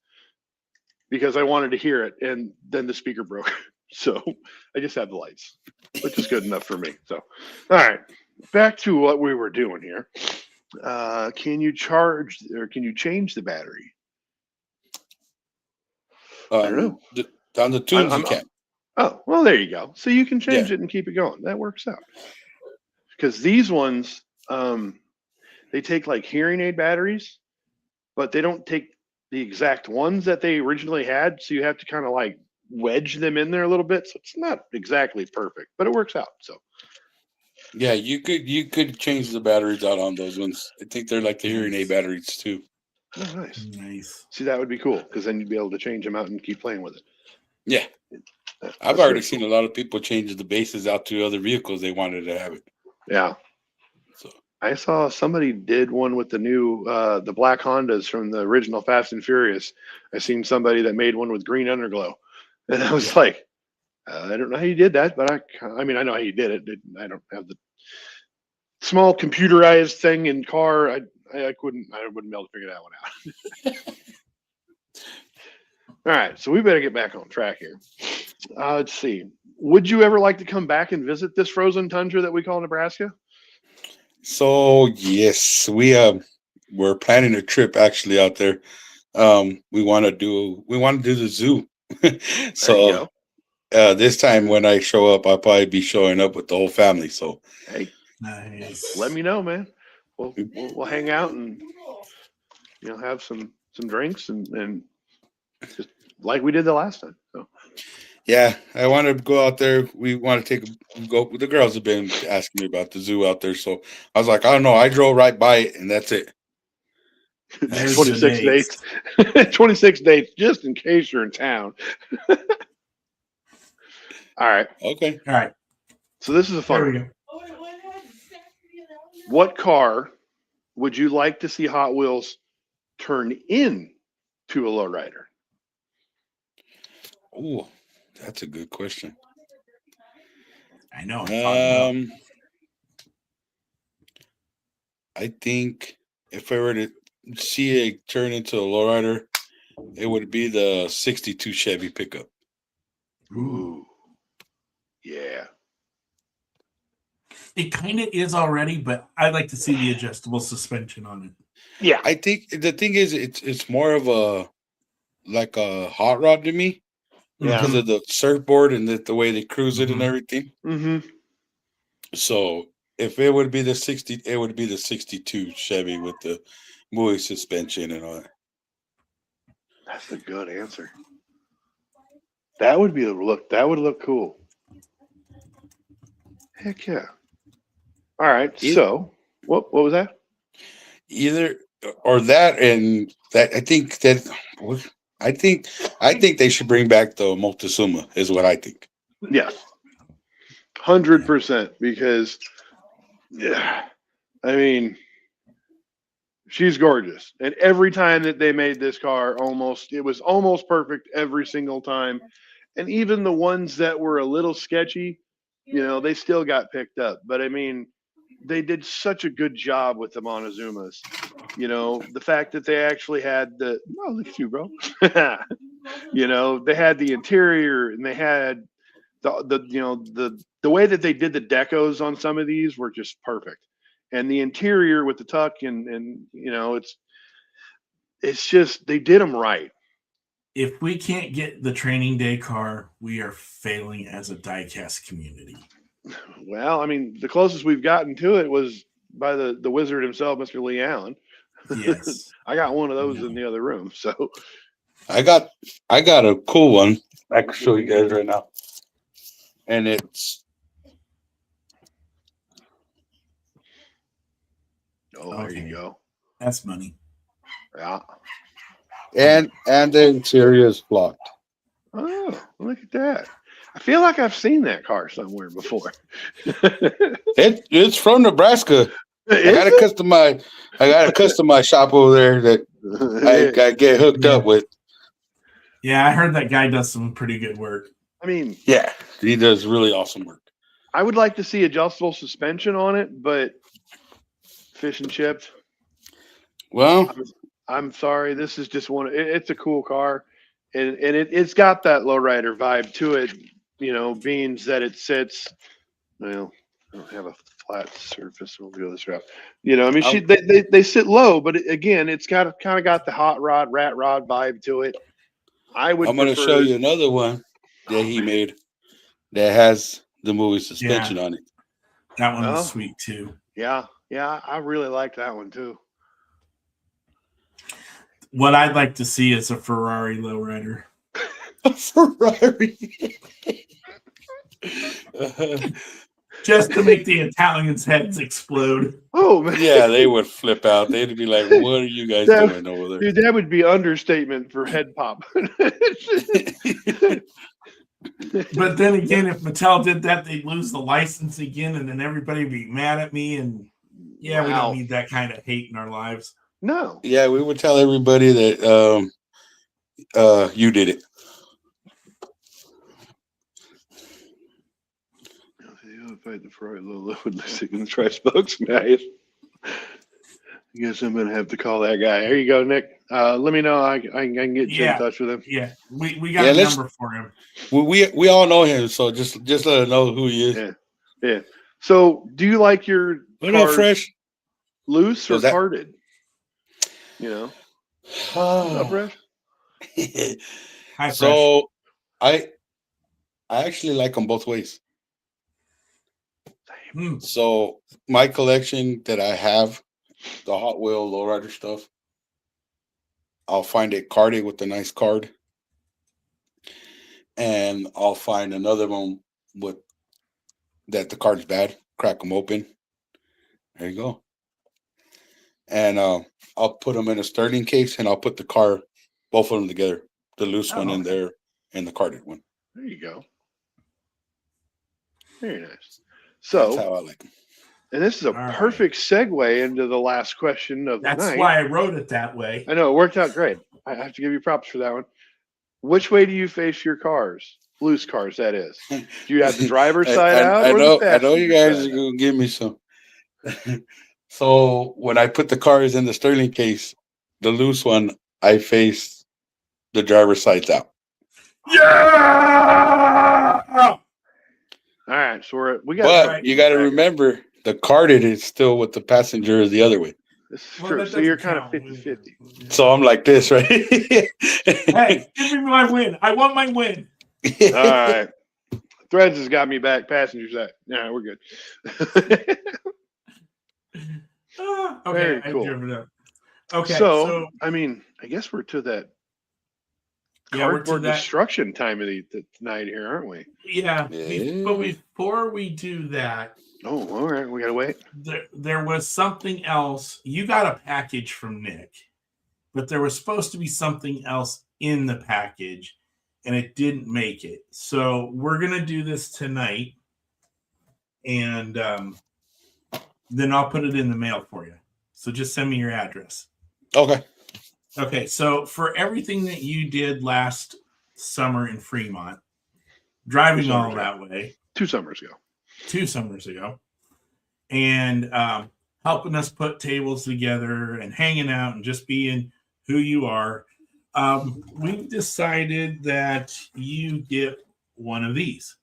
because I wanted to hear it, and then the speaker broke. So I just have the lights, which is good enough for me. So, all right, back to what we were doing here. Can you charge or can you change the battery? I don't know. On the tubes you can. Oh, well, there you go. So you can change it and keep it going. That works out. Because these ones, they take like hearing aid batteries, but they don't take the exact ones that they originally had. So you have to kind of like wedge them in there a little bit. So it's not exactly perfect, but it works out. So yeah, you could change the batteries out on those ones. I think they're like the hearing aid batteries too. Oh, nice. Nice. See, that would be cool because then you'd be able to change them out and keep playing with it. Yeah. I've already seen a lot of people change the bases out to other vehicles they wanted to have it. Yeah. So I saw somebody did one with the new the black Hondas from the original Fast and Furious. I seen somebody that made one with green underglow, and I was like, I don't know how you did that, but I mean I know how you did it. I don't have the small computerized thing in car. I wouldn't be able to figure that one out. All right, so we better get back on track here. Let's see. Would you ever like to come back and visit this frozen tundra that we call Nebraska? So yes, we're planning a trip actually out there. We want to do the zoo. So this time when I show up, I'll probably be showing up with the whole family. So hey, nice. Let me know, man. We'll hang out and have some drinks and just like we did the last time. So. Yeah, I want to go out there. We want to go. The girls have been asking me about the zoo out there, so I was like, I don't know. I drove right by it, and that's it. 26 dates. 26 dates, just in case you're in town. All right. Okay. All right. So this is a fun one. What car would you like to see Hot Wheels turn in to a lowrider? Oh, that's a good question. I know. I thought about it. I think if I were to see it turn into a lowrider, it would be the 62 Chevy pickup. Ooh. Yeah. It kind of is already, but I'd like to see the adjustable suspension on it. Yeah. I think the thing is, it's more of a like a hot rod to me Yeah. because of the surfboard and the way they cruise it and everything. Mm-hmm. So if it would be the 60, it would be the 62 Chevy with the moving suspension and all that. That's a good answer. That would be a look. That would look cool. Heck yeah. All right. So what was that? Either or that and that. I think they should bring back the Moctezuma is what I think. Yes. 100%. Because yeah, I mean, she's gorgeous. And every time that they made this car, it was almost perfect every single time. And even the ones that were a little sketchy, they still got picked up. But I mean, they did such a good job with the Montezumas. The fact that they actually had look at you, bro. They had the interior and they had the way that they did the decos on some of these were just perfect. And the interior with the tuck and it's just they did them right. If we can't get the training day car, we are failing as a diecast community. Well, I mean, the closest we've gotten to it was by the wizard himself, Mr. Lee Allen. Yes. I got one of those in the other room. So I got a cool one I can show you guys right now. And it's there you go. That's money. Yeah. and the interior is blocked. Oh, look at that. I feel like I've seen that car somewhere before. It's from Nebraska. I got a customized shop over there that I get hooked up with. Yeah, I heard that guy does some pretty good work. I mean, yeah, he does really awesome work. I would like to see adjustable suspension on it, but fish and chips. Well, I'm sorry. This is just one. It's a cool car, and it's got that lowrider vibe to it. Being that it sits. Well, I don't have a flat surface. We'll go this route. I mean, they sit low, but again, it's kind of got the hot rod, rat rod vibe to it. I'm going to show you another one that he made that has the moving suspension on it. That one was sweet too. Yeah, I really like that one too. What I'd like to see is a Ferrari lowrider. A Ferrari. Just to make the Italians' heads explode. Oh man. Yeah, they would flip out. They'd be like, "What are you guys doing over there?" Dude, that would be understatement for head pop. But then again, if Mattel did that, they'd lose the license again, and then everybody would be mad at me. And we don't need that kind of hate in our lives. No. Yeah, we would tell everybody that you did it. The Ferrari Lola would listen in the try spokesman. I guess I'm gonna have to call that guy. There you go, Nick. Let me know. I can get you in touch with him. Yeah, we got a number for him. We all know him, so just let us know who he is. Yeah. So, do you like your cars fresh, loose or carded? Up, Fresh? Hi, so I actually like them both ways. So my collection that I have, the Hot Wheel lowrider stuff, I'll find it carded with a nice card, and I'll find another one with that the card's bad. Crack them open. There you go. And I'll put them in a Sterling case, and I'll put both of them together, the loose one in there and the carded one. There you go. Very nice. So that's how I like them. And this is a right. perfect segue into the last question of the night. That's why I wrote it that way. I know, it worked out great. I have to give you props for that one. Which way do you face your cars? Loose cars, that is. Do you have the driver's side out? I or know. the I know you guys passenger are side gonna give me some. So when I put the cars in the Sterling case, the loose one, I face the driver's sides out. Yeah! out? All right, so we got. But right. you got to remember, the carded is still with the passenger is the other way. This is Well, true. that So you're doesn't kind of count. 50-50. So I'm like this, right? Hey, give me my win. I want my win. All right. Threads has got me back. Passengers side. Yeah, we're good. Okay, Very I've cool. driven up. Okay, So I mean, I guess we're to that yeah, we're to cardboard that. destruction time of the night here, aren't we? Yeah, Yeah. but before we do that, Oh, all right. We gotta wait. there was something else. You got a package from Nick, but there was supposed to be something else in the package, and it didn't make it. So we're gonna do this tonight, and then I'll put it in the mail for you. So just send me your address. Okay. Okay, so for everything that you did last summer in Fremont, driving all that way, 2 summers ago. 2 summers ago, and helping us put tables together and hanging out and just being who you are, we've decided that you get one of these.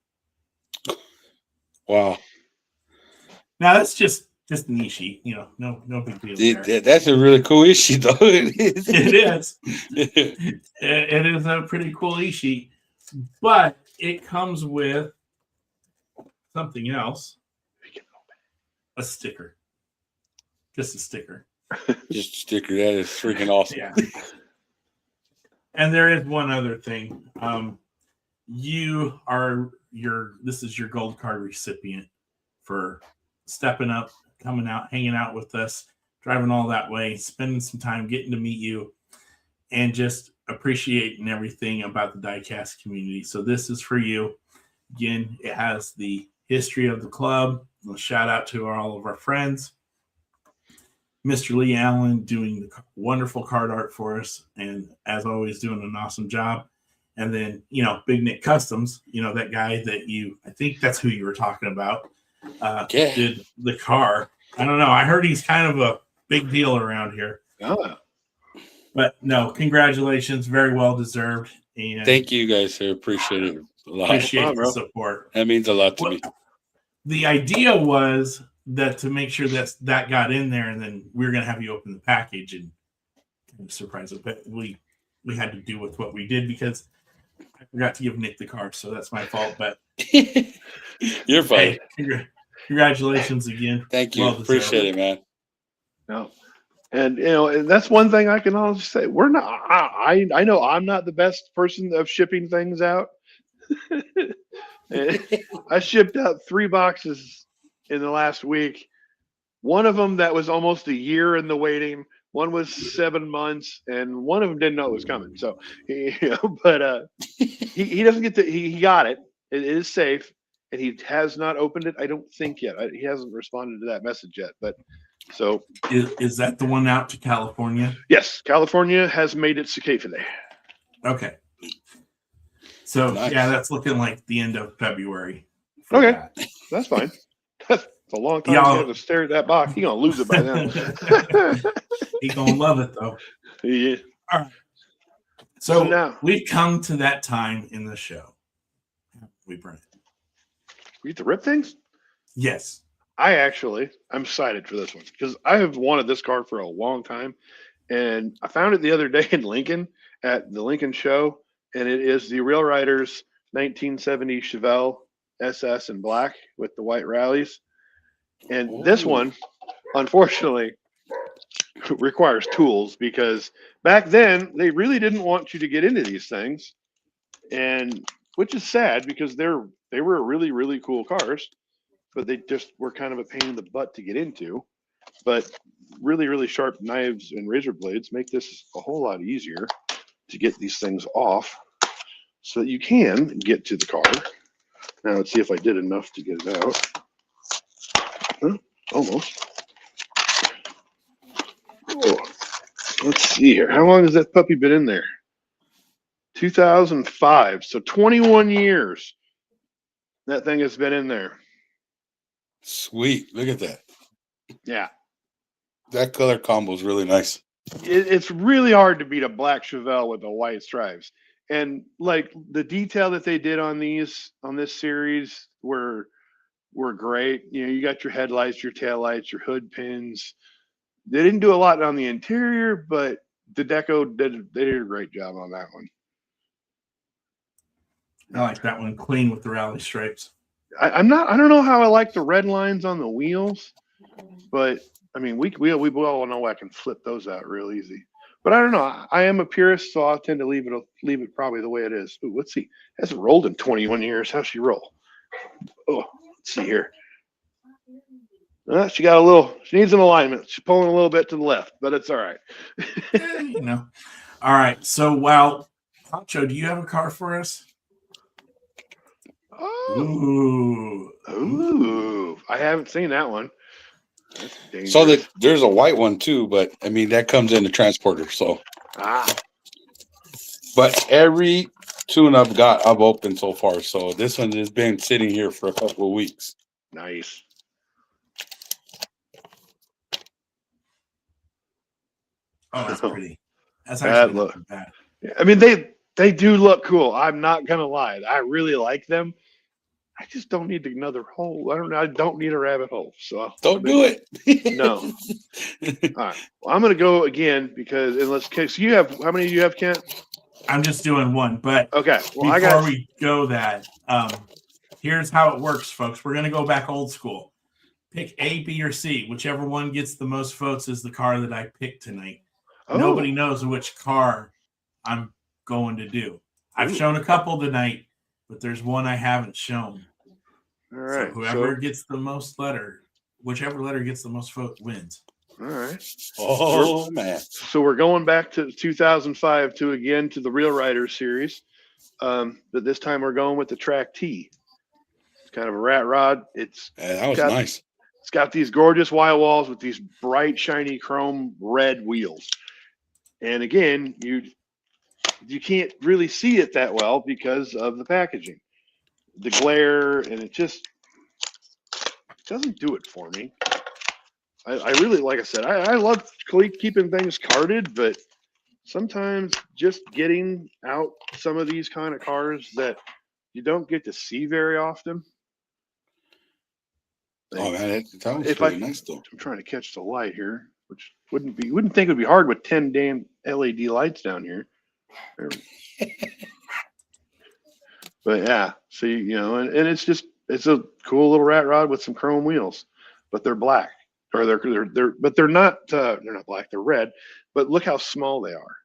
Wow. Now that's just an e-sheet, no big deal there. That's a really cool issue, though. It is. It is a pretty cool e-sheet, but it comes with something else. A sticker. Just a sticker. Just a sticker. That is freaking awesome. Yeah. And there is one other thing. This is your gold card recipient for stepping up, coming out, hanging out with us, driving all that way, spending some time getting to meet you, and just appreciating everything about the diecast community. So this is for you. Again, it has the history of the club. A shout out to all of our friends. Mr. Lee Allen doing the wonderful card art for us, and as always, doing an awesome job. And then, Big Nick Customs, that guy that I think that's who you were talking about, did the car. I don't know. I heard he's kind of a big deal around here. Oh. But no, congratulations. Very well deserved. And thank you guys. I appreciate it a lot. Appreciate the support. That means a lot to me. The idea was that to make sure that got in there, and then we were going to have you open the package and kind of surprise it. But we had to do with what we did because I forgot to give Nick the car, so that's my fault. But you're fine. Hey, congratulations again. Thank you. Appreciate it, man. No. And and that's one thing I can honestly say. We're not. I know I'm not the best person of shipping things out. I shipped out 3 boxes in the last week. One of them that was almost a year in the waiting. One was 7 months, and one of them didn't know it was coming. So, but he doesn't get to. He got it. It is safe, and he has not opened it. I don't think yet. He hasn't responded to that message yet. But so is that the one out to California? Yes, California has made its safe today. Okay. So nice. Yeah, that's looking like the end of February. Okay, that's fine. That's a long time Y'all, to have to stare at that box. He's gonna lose it by then. He's gonna love it though. Yeah. All right. So now we've come to that time in the show. We bring it. We get to rip things. Yes. I'm excited for this one because I have wanted this car for a long time, and I found it the other day in Lincoln at the Lincoln show, and it is the Real Riders 1970 Chevelle SS in black with the white rallies. And this one, unfortunately, requires tools because back then they really didn't want you to get into these things, and which is sad because they were really, really cool cars, but they just were kind of a pain in the butt to get into. But really, really sharp knives and razor blades make this a whole lot easier to get these things off so that you can get to the car. Now let's see if I did enough to get it out. Huh? Almost. Oh, let's see here. How long has that puppy been in there? 2005. So 21 years that thing has been in there. Sweet. Look at that. Yeah. That color combo is really nice. It's really hard to beat a black Chevelle with the white stripes. And like the detail that they did on this series were great. You know, you got your headlights, your taillights, your hood pins. They didn't do a lot on the interior, but the deco they did a great job on that one. I like that one clean with the rally stripes. I don't know how I like the red lines on the wheels, but I mean we all know I can flip those out real easy. But I don't know. I am a purist, so I'll tend to leave it probably the way it is. Ooh, let's see. Hasn't rolled in 21 years. How's she roll? Oh, let's see here. She needs an alignment. She's pulling a little bit to the left, but it's all right. You know. All right. So, Pancho, do you have a car for us? Oh. Ooh. I haven't seen that one. That's dangerous. So there's a white one too, but I mean that comes in the transporter. So, but every tune I've opened so far. So this one has been sitting here for a couple of weeks. Nice. Oh, that's pretty. That's actually not bad. I mean, they do look cool. I'm not gonna lie. I really like them. I just don't need another hole. I don't need a rabbit hole. So don't do it. No. All right. Well, I'm gonna go again because so you have how many do you have, Kent? I'm just doing one, but okay. Well, before we go here's how it works, folks. We're gonna go back old school. Pick A, B, or C. Whichever one gets the most votes is the car that I picked tonight. Oh. Nobody knows which car I'm going to do. I've shown a couple tonight, but there's one I haven't shown. All right. So whoever gets the most whichever letter gets the most vote wins. All right. Oh, man. So we're going back to 2005 to the Real Riders series. But this time we're going with the Track T. It's kind of a rat rod. That was nice. It's got these gorgeous white walls with these bright, shiny chrome red wheels. And again, you can't really see it that well because of the packaging, the glare, and it just doesn't do it for me. I really, like I said, I love keeping things carded, but sometimes just getting out some of these kind of cars that you don't get to see very often. Oh man, that was pretty nice though. I'm trying to catch the light here, which wouldn't think it would be hard with 10 damn LED lights down here. But yeah, so and it's a cool little rat rod with some chrome wheels, but they're black, or they're not black, they're red. But look how small they are.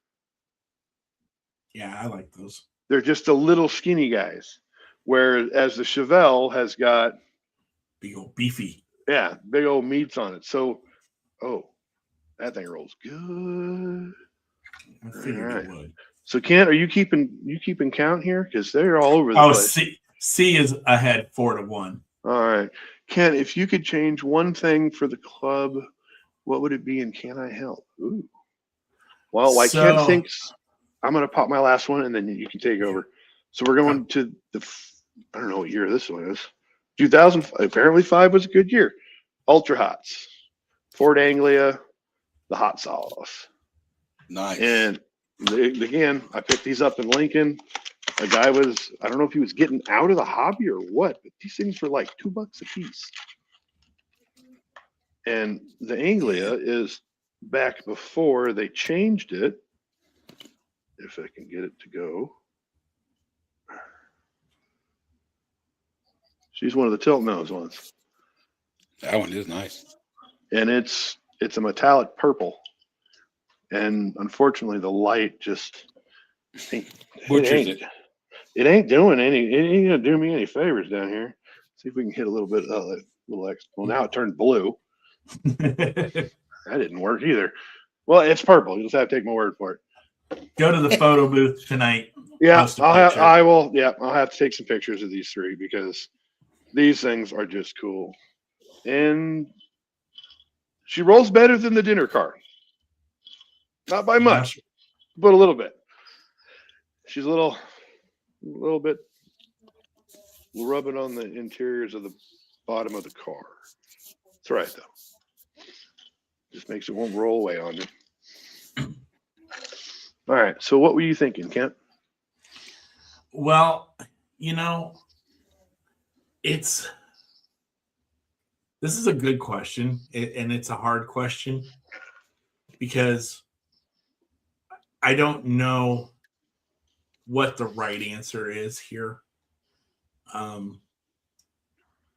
Yeah, I like those. They're just a little skinny guys, whereas the Chevelle has got big old beefy. Yeah, big old meats on it. So, that thing rolls good. I figured it would. So, Kent, are you keeping count here? Because they're all over the place. C is ahead 4-1. All right, Kent, if you could change one thing for the club, what would it be? And can I help? Ooh. Well, Kent thinks I'm going to pop my last one, and then you can take over. So we're going to I don't know what year this one is. 2000. Apparently, 5 was a good year. Ultra Hots, Ford Anglia, the hot sauce. Nice. And again, I picked these up in Lincoln. A guy I don't know if he was getting out of the hobby or what, but these things were like $2 a piece. And the Anglia is back before they changed it. If I can get it to go. She's one of the tilt nose ones. That one is nice. And it's a metallic purple. And unfortunately, the light just butchers it. It ain't doing it ain't gonna do me any favors down here. See if we can hit a little bit of that little extra. Well, now it turned blue. That didn't work either. Well, it's purple. You'll just have to take my word for it. Go to the photo booth tonight. Yeah, I will. Yeah, I'll have to take some pictures of these three because these things are just cool. And She rolls better than the dinner car. Not by much, but a little bit. She's a little bit rubbing on the interiors of the bottom of the car. It's all right, though. Just makes it won't roll away on you. All right. So what were you thinking, Kent? Well, you know, this is a good question, and it's a hard question because I don't know what the right answer is here.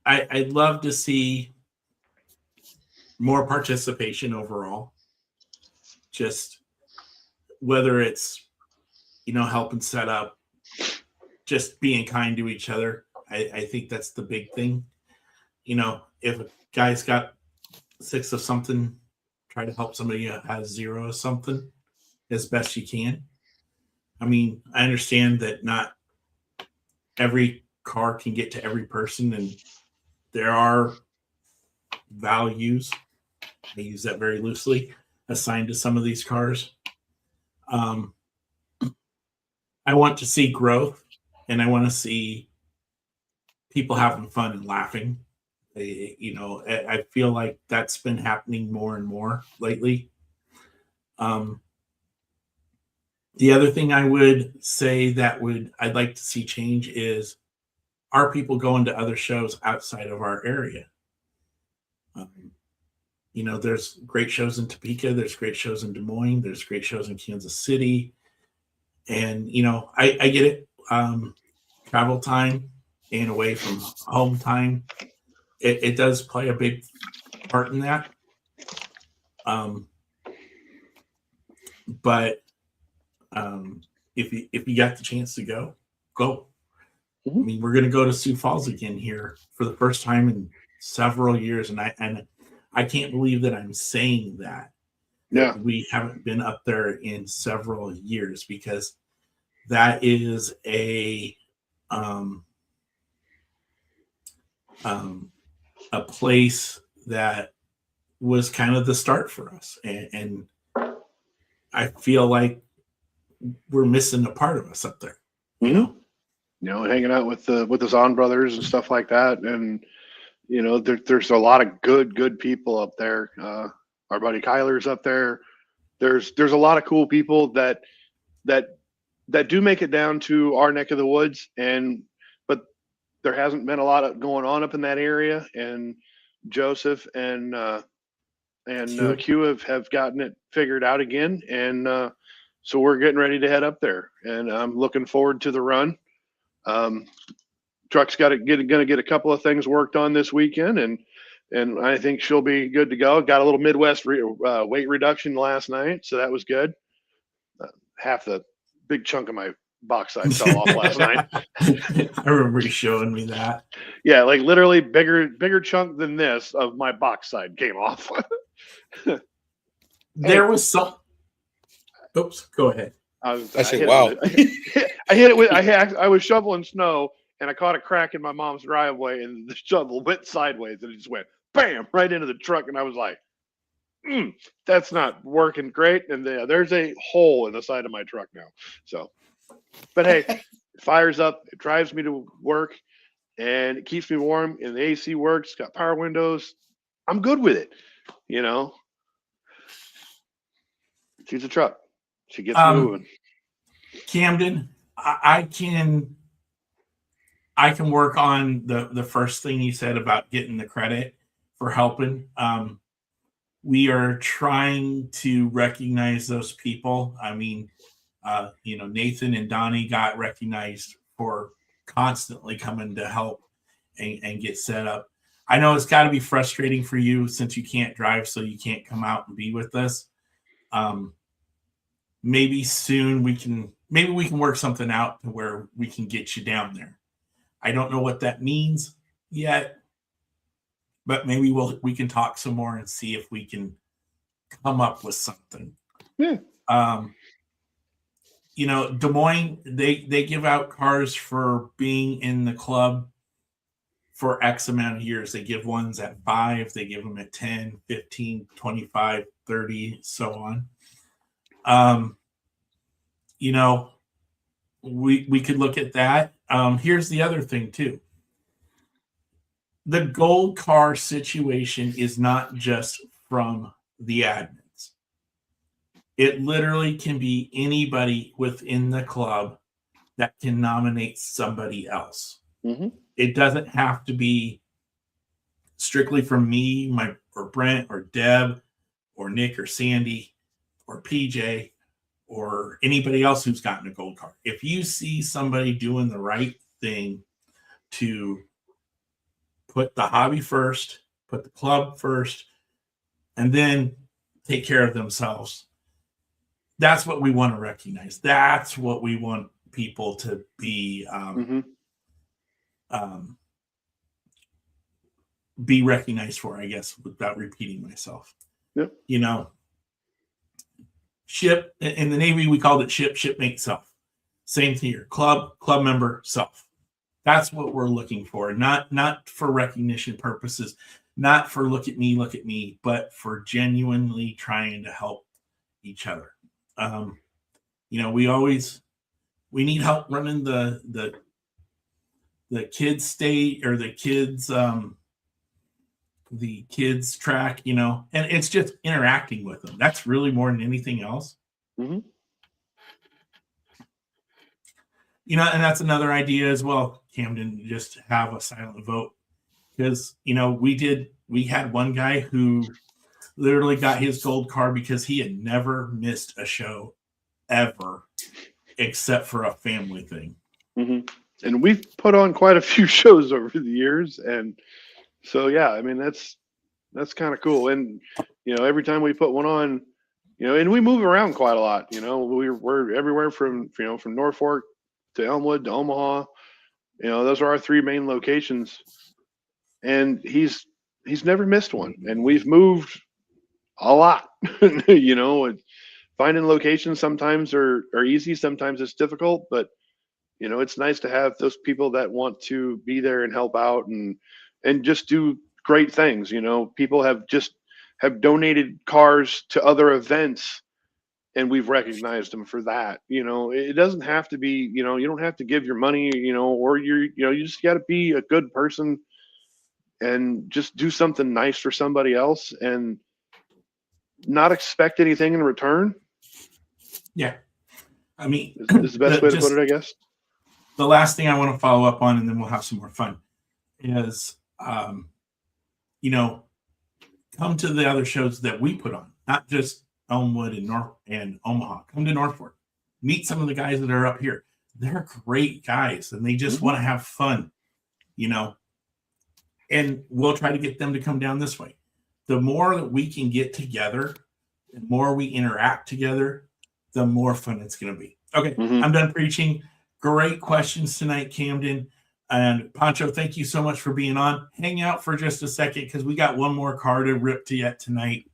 I'd love to see more participation overall. Just whether it's, helping set up, just being kind to each other. I think that's the big thing. If a guy's got 6 of something, try to help somebody who has 0 of something as best you can. I mean, I understand that not every car can get to every person, and there are values, I use that very loosely, assigned to some of these cars. I want to see growth, and I want to see people having fun and laughing. I feel like that's been happening more and more lately. The other thing I would say I'd like to see change is, are people going to other shows outside of our area? There's great shows in Topeka, there's great shows in Des Moines, there's great shows in Kansas City. And, I get it. Travel time and away from home time, it does play a big part in that. But if you got the chance to go. Mm-hmm. I mean, we're going to go to Sioux Falls again here for the first time in several years, and I can't believe that I'm saying that. Yeah, we haven't been up there in several years, because that is a place that was kind of the start for us, and I feel like we're missing a part of us up there. hanging out with the Zahn brothers and stuff like that, and there's a lot of good people up there. Our buddy Kyler's up there. There's a lot of cool people that do make it down to our neck of the woods, but there hasn't been a lot of going on up in that area. And Joseph and Q have gotten it figured out again, and so we're getting ready to head up there, and I'm looking forward to the run. Truck's going to get a couple of things worked on this weekend, and I think she'll be good to go. Got a little Midwest weight reduction last night, so that was good. Half the big chunk of my box side fell off last night. I remember you showing me that. Yeah, like literally bigger chunk than this of my box side came off. There was some. Oops, go ahead. I said, wow. I hit it with. I was shoveling snow, and I caught a crack in my mom's driveway, and the shovel went sideways, and it just went bam right into the truck, and I was like, that's not working great. And there's a hole in the side of my truck now. So, but hey, it fires up. It drives me to work, and it keeps me warm. And the AC works. Got power windows. I'm good with it. She's a truck. She gets moving. Camden, I can work on the first thing you said about getting the credit for helping. We are trying to recognize those people. I mean, Nathan and Donnie got recognized for constantly coming to help and get set up. I know it's got to be frustrating for you since you can't drive, so you can't come out and be with us. Maybe soon we can work something out to where we can get you down there. I don't know what that means yet, but maybe we can talk some more and see if we can come up with something. Yeah. Des Moines, they give out cars for being in the club for X amount of years. They give ones at 5, they give them at 10, 15, 25, 30, so on. You know, we could look at that. Here's the other thing too. The gold car situation is not just from the admins. It literally can be anybody within the club that can nominate somebody else. Mm-hmm. It doesn't have to be strictly from me, or Brent, or Deb, or Nick, or Sandy, or PJ, or anybody else who's gotten a gold card. If you see somebody doing the right thing to put the hobby first, put the club first, and then take care of themselves, that's what we want to recognize. That's what we want people to be be recognized for, I guess, without repeating myself. Yep. You know, ship in the Navy, we called it shipmate self. Same thing here. Club member self. That's what we're looking for. Not for recognition purposes, not for look at me, but for genuinely trying to help each other. You know, we need help running the kids state, or the kids track, you know, and it's just interacting with them. That's really more than anything else. Mm-hmm. You know, and that's another idea as well, Camden, just have a silent vote. Because, you know, we had one guy who literally got his gold card because he had never missed a show ever, except for a family thing. Mm-hmm. And we've put on quite a few shows over the years. And so, yeah, I mean, that's kind of cool. And, you know, every time we put one on, you know, and we move around quite a lot, you know, we're everywhere from Norfolk to Elmwood to Omaha. You know, those are our 3 main locations. And he's never missed one. And we've moved a lot. You know, finding locations sometimes are easy, sometimes it's difficult, but you know, it's nice to have those people that want to be there and help out and just do great things. You know, people have donated cars to other events, and we've recognized them for that. You know, it doesn't have to be, you know, you don't have to give your money, you know, or you just got to be a good person and just do something nice for somebody else and not expect anything in return. Yeah. I mean, is the best way to put it, I guess. The last thing I want to follow up on, and then we'll have some more fun, is, you know, come to the other shows that we put on, not just Elmwood and Omaha. Come to Norfolk. Meet some of the guys that are up here. They're great guys, and they just want to have fun, you know. And we'll try to get them to come down this way. The more that we can get together, the more we interact together, the more fun it's going to be. Okay, I'm done preaching. Great questions tonight, Camden. And Pancho, thank you so much for being on. Hang out for just a second because we got one more car to rip to yet tonight.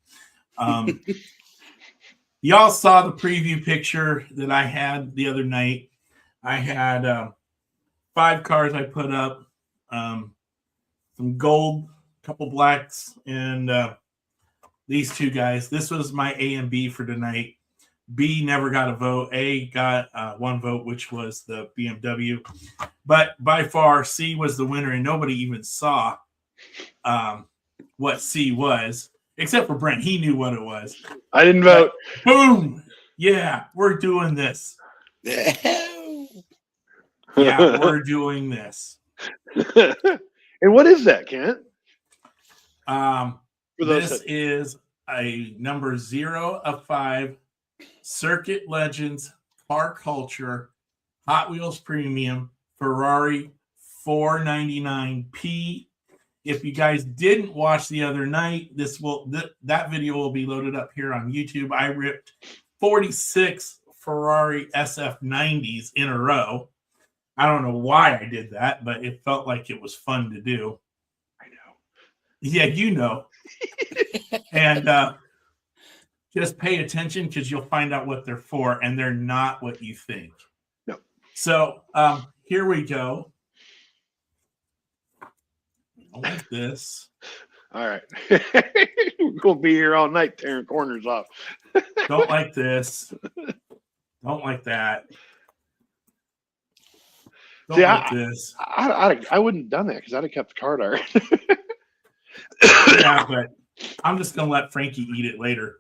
Y'all saw the preview picture that I had the other night. I had 5 cars I put up, some gold, a couple blacks, and these 2 guys. This was my A and B for tonight. B never got a vote. A got 1 vote, which was the BMW. But by far, C was the winner, and nobody even saw what C was, except for Brent. He knew what it was. I didn't vote. Boom! Yeah, we're doing this. Yeah, we're doing this. And what is that, Kent? This is a number 0 of 5 Circuit Legends Car Culture Hot Wheels Premium Ferrari 499P. If you guys didn't watch the other night, that video will be loaded up here on YouTube. I ripped 46 Ferrari SF90s in a row. I don't know why I did that, but it felt like it was fun to do. I know. Yeah, you know. And just pay attention because you'll find out what they're for, and they're not what you think. No. So here we go. Don't like this. All right. We're going to be here all night tearing corners off. Don't like this. Don't like that. Don't See, like this. I wouldn't have done that because I'd have kept the card art. Yeah, but I'm just going to let Frankie eat it later.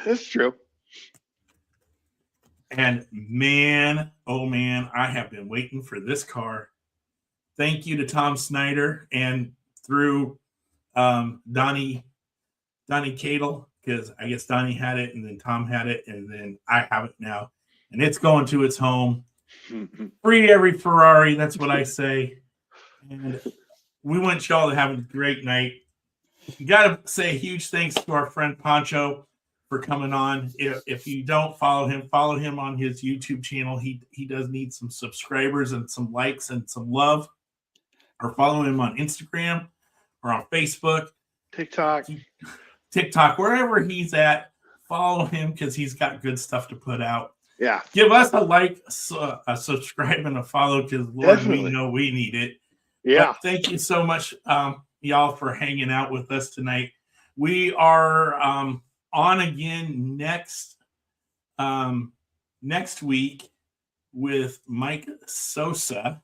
That's true. And man, oh man, I have been waiting for this car. Thank you to Tom Snyder and through Donnie Cadle, because I guess Donnie had it and then Tom had it and then I have it now. And it's going to its home. Free every Ferrari, that's what I say. And we want y'all to have a great night. You got to say a huge thanks to our friend Pancho for coming on. If you don't follow him on his YouTube channel. He does need some subscribers and some likes and some love. Or follow him on Instagram or on Facebook, TikTok, wherever he's at. Follow him because he's got good stuff to put out. Yeah. Give us a like, a subscribe, and a follow because Lord, Definitely. we know we need it. Yeah. But thank you so much, y'all, for hanging out with us tonight. We are on again next week with Mike Sosa,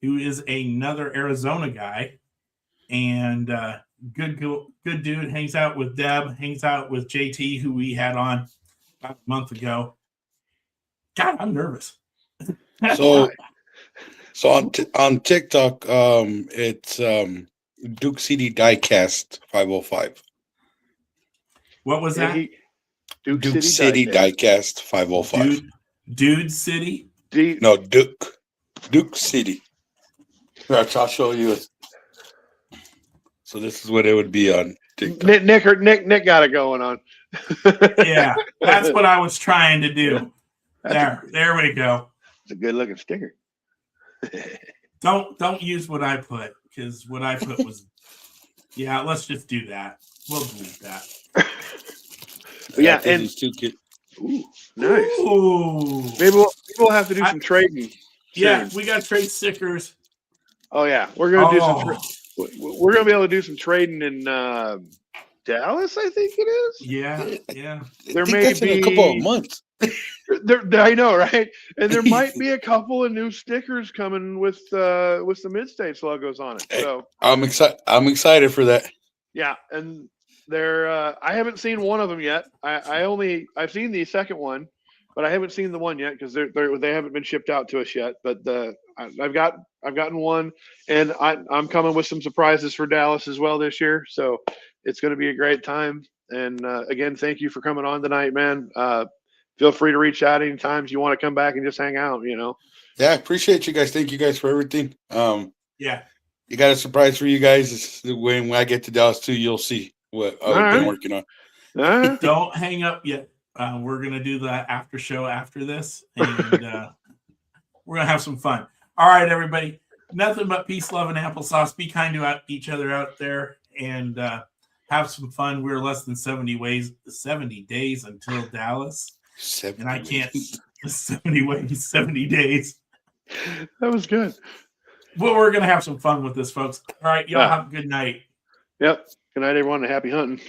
who is another Arizona guy, and good dude. Hangs out with Deb, hangs out with JT, who we had on about a month ago. God, I'm nervous. So on TikTok, it's Duke City Diecast 505. What was that? Duke City Diecast 505. Dude City? No, Duke City. I'll show you. So this is what it would be on TikTok. Nick got it going on. Yeah, that's what I was trying to do. There we go. It's a good looking sticker. Don't use what I put because what I put was yeah. Let's just do that. We'll delete that. Yeah, and these two kids. Ooh, nice. Ooh. Maybe we'll have to do some trading. Yeah, soon. we got trade stickers. Oh yeah, we're gonna do some. We're gonna be able to do some trading in Dallas. I think it is. Yeah. There may be in a couple of months. I know, right? And there might be a couple of new stickers coming with some mid-states logos on it. So I'm excited for that. Yeah, and they're I haven't seen one of them yet. I've seen the second one, but I haven't seen the one yet because they haven't been shipped out to us yet. But I've gotten one, and I'm coming with some surprises for Dallas as well this year. So it's going to be a great time. And again, thank you for coming on tonight, man. Feel free to reach out anytime if you want to come back and just hang out. Yeah, I appreciate you guys. Thank you guys for everything. Yeah. You got a surprise for you guys. When I get to Dallas too, you'll see what I've been working on. Don't hang up yet. We're gonna do the after show after this, and we're gonna have some fun. All right, everybody. Nothing but peace, love, and applesauce. Be kind to each other out there, and have some fun. We're less than 70 days until Dallas, and I can't. 70 days. That was good. Well, we're gonna have some fun with this, folks. All right, y'all have a good night. Yep. Good night, everyone, and happy hunting.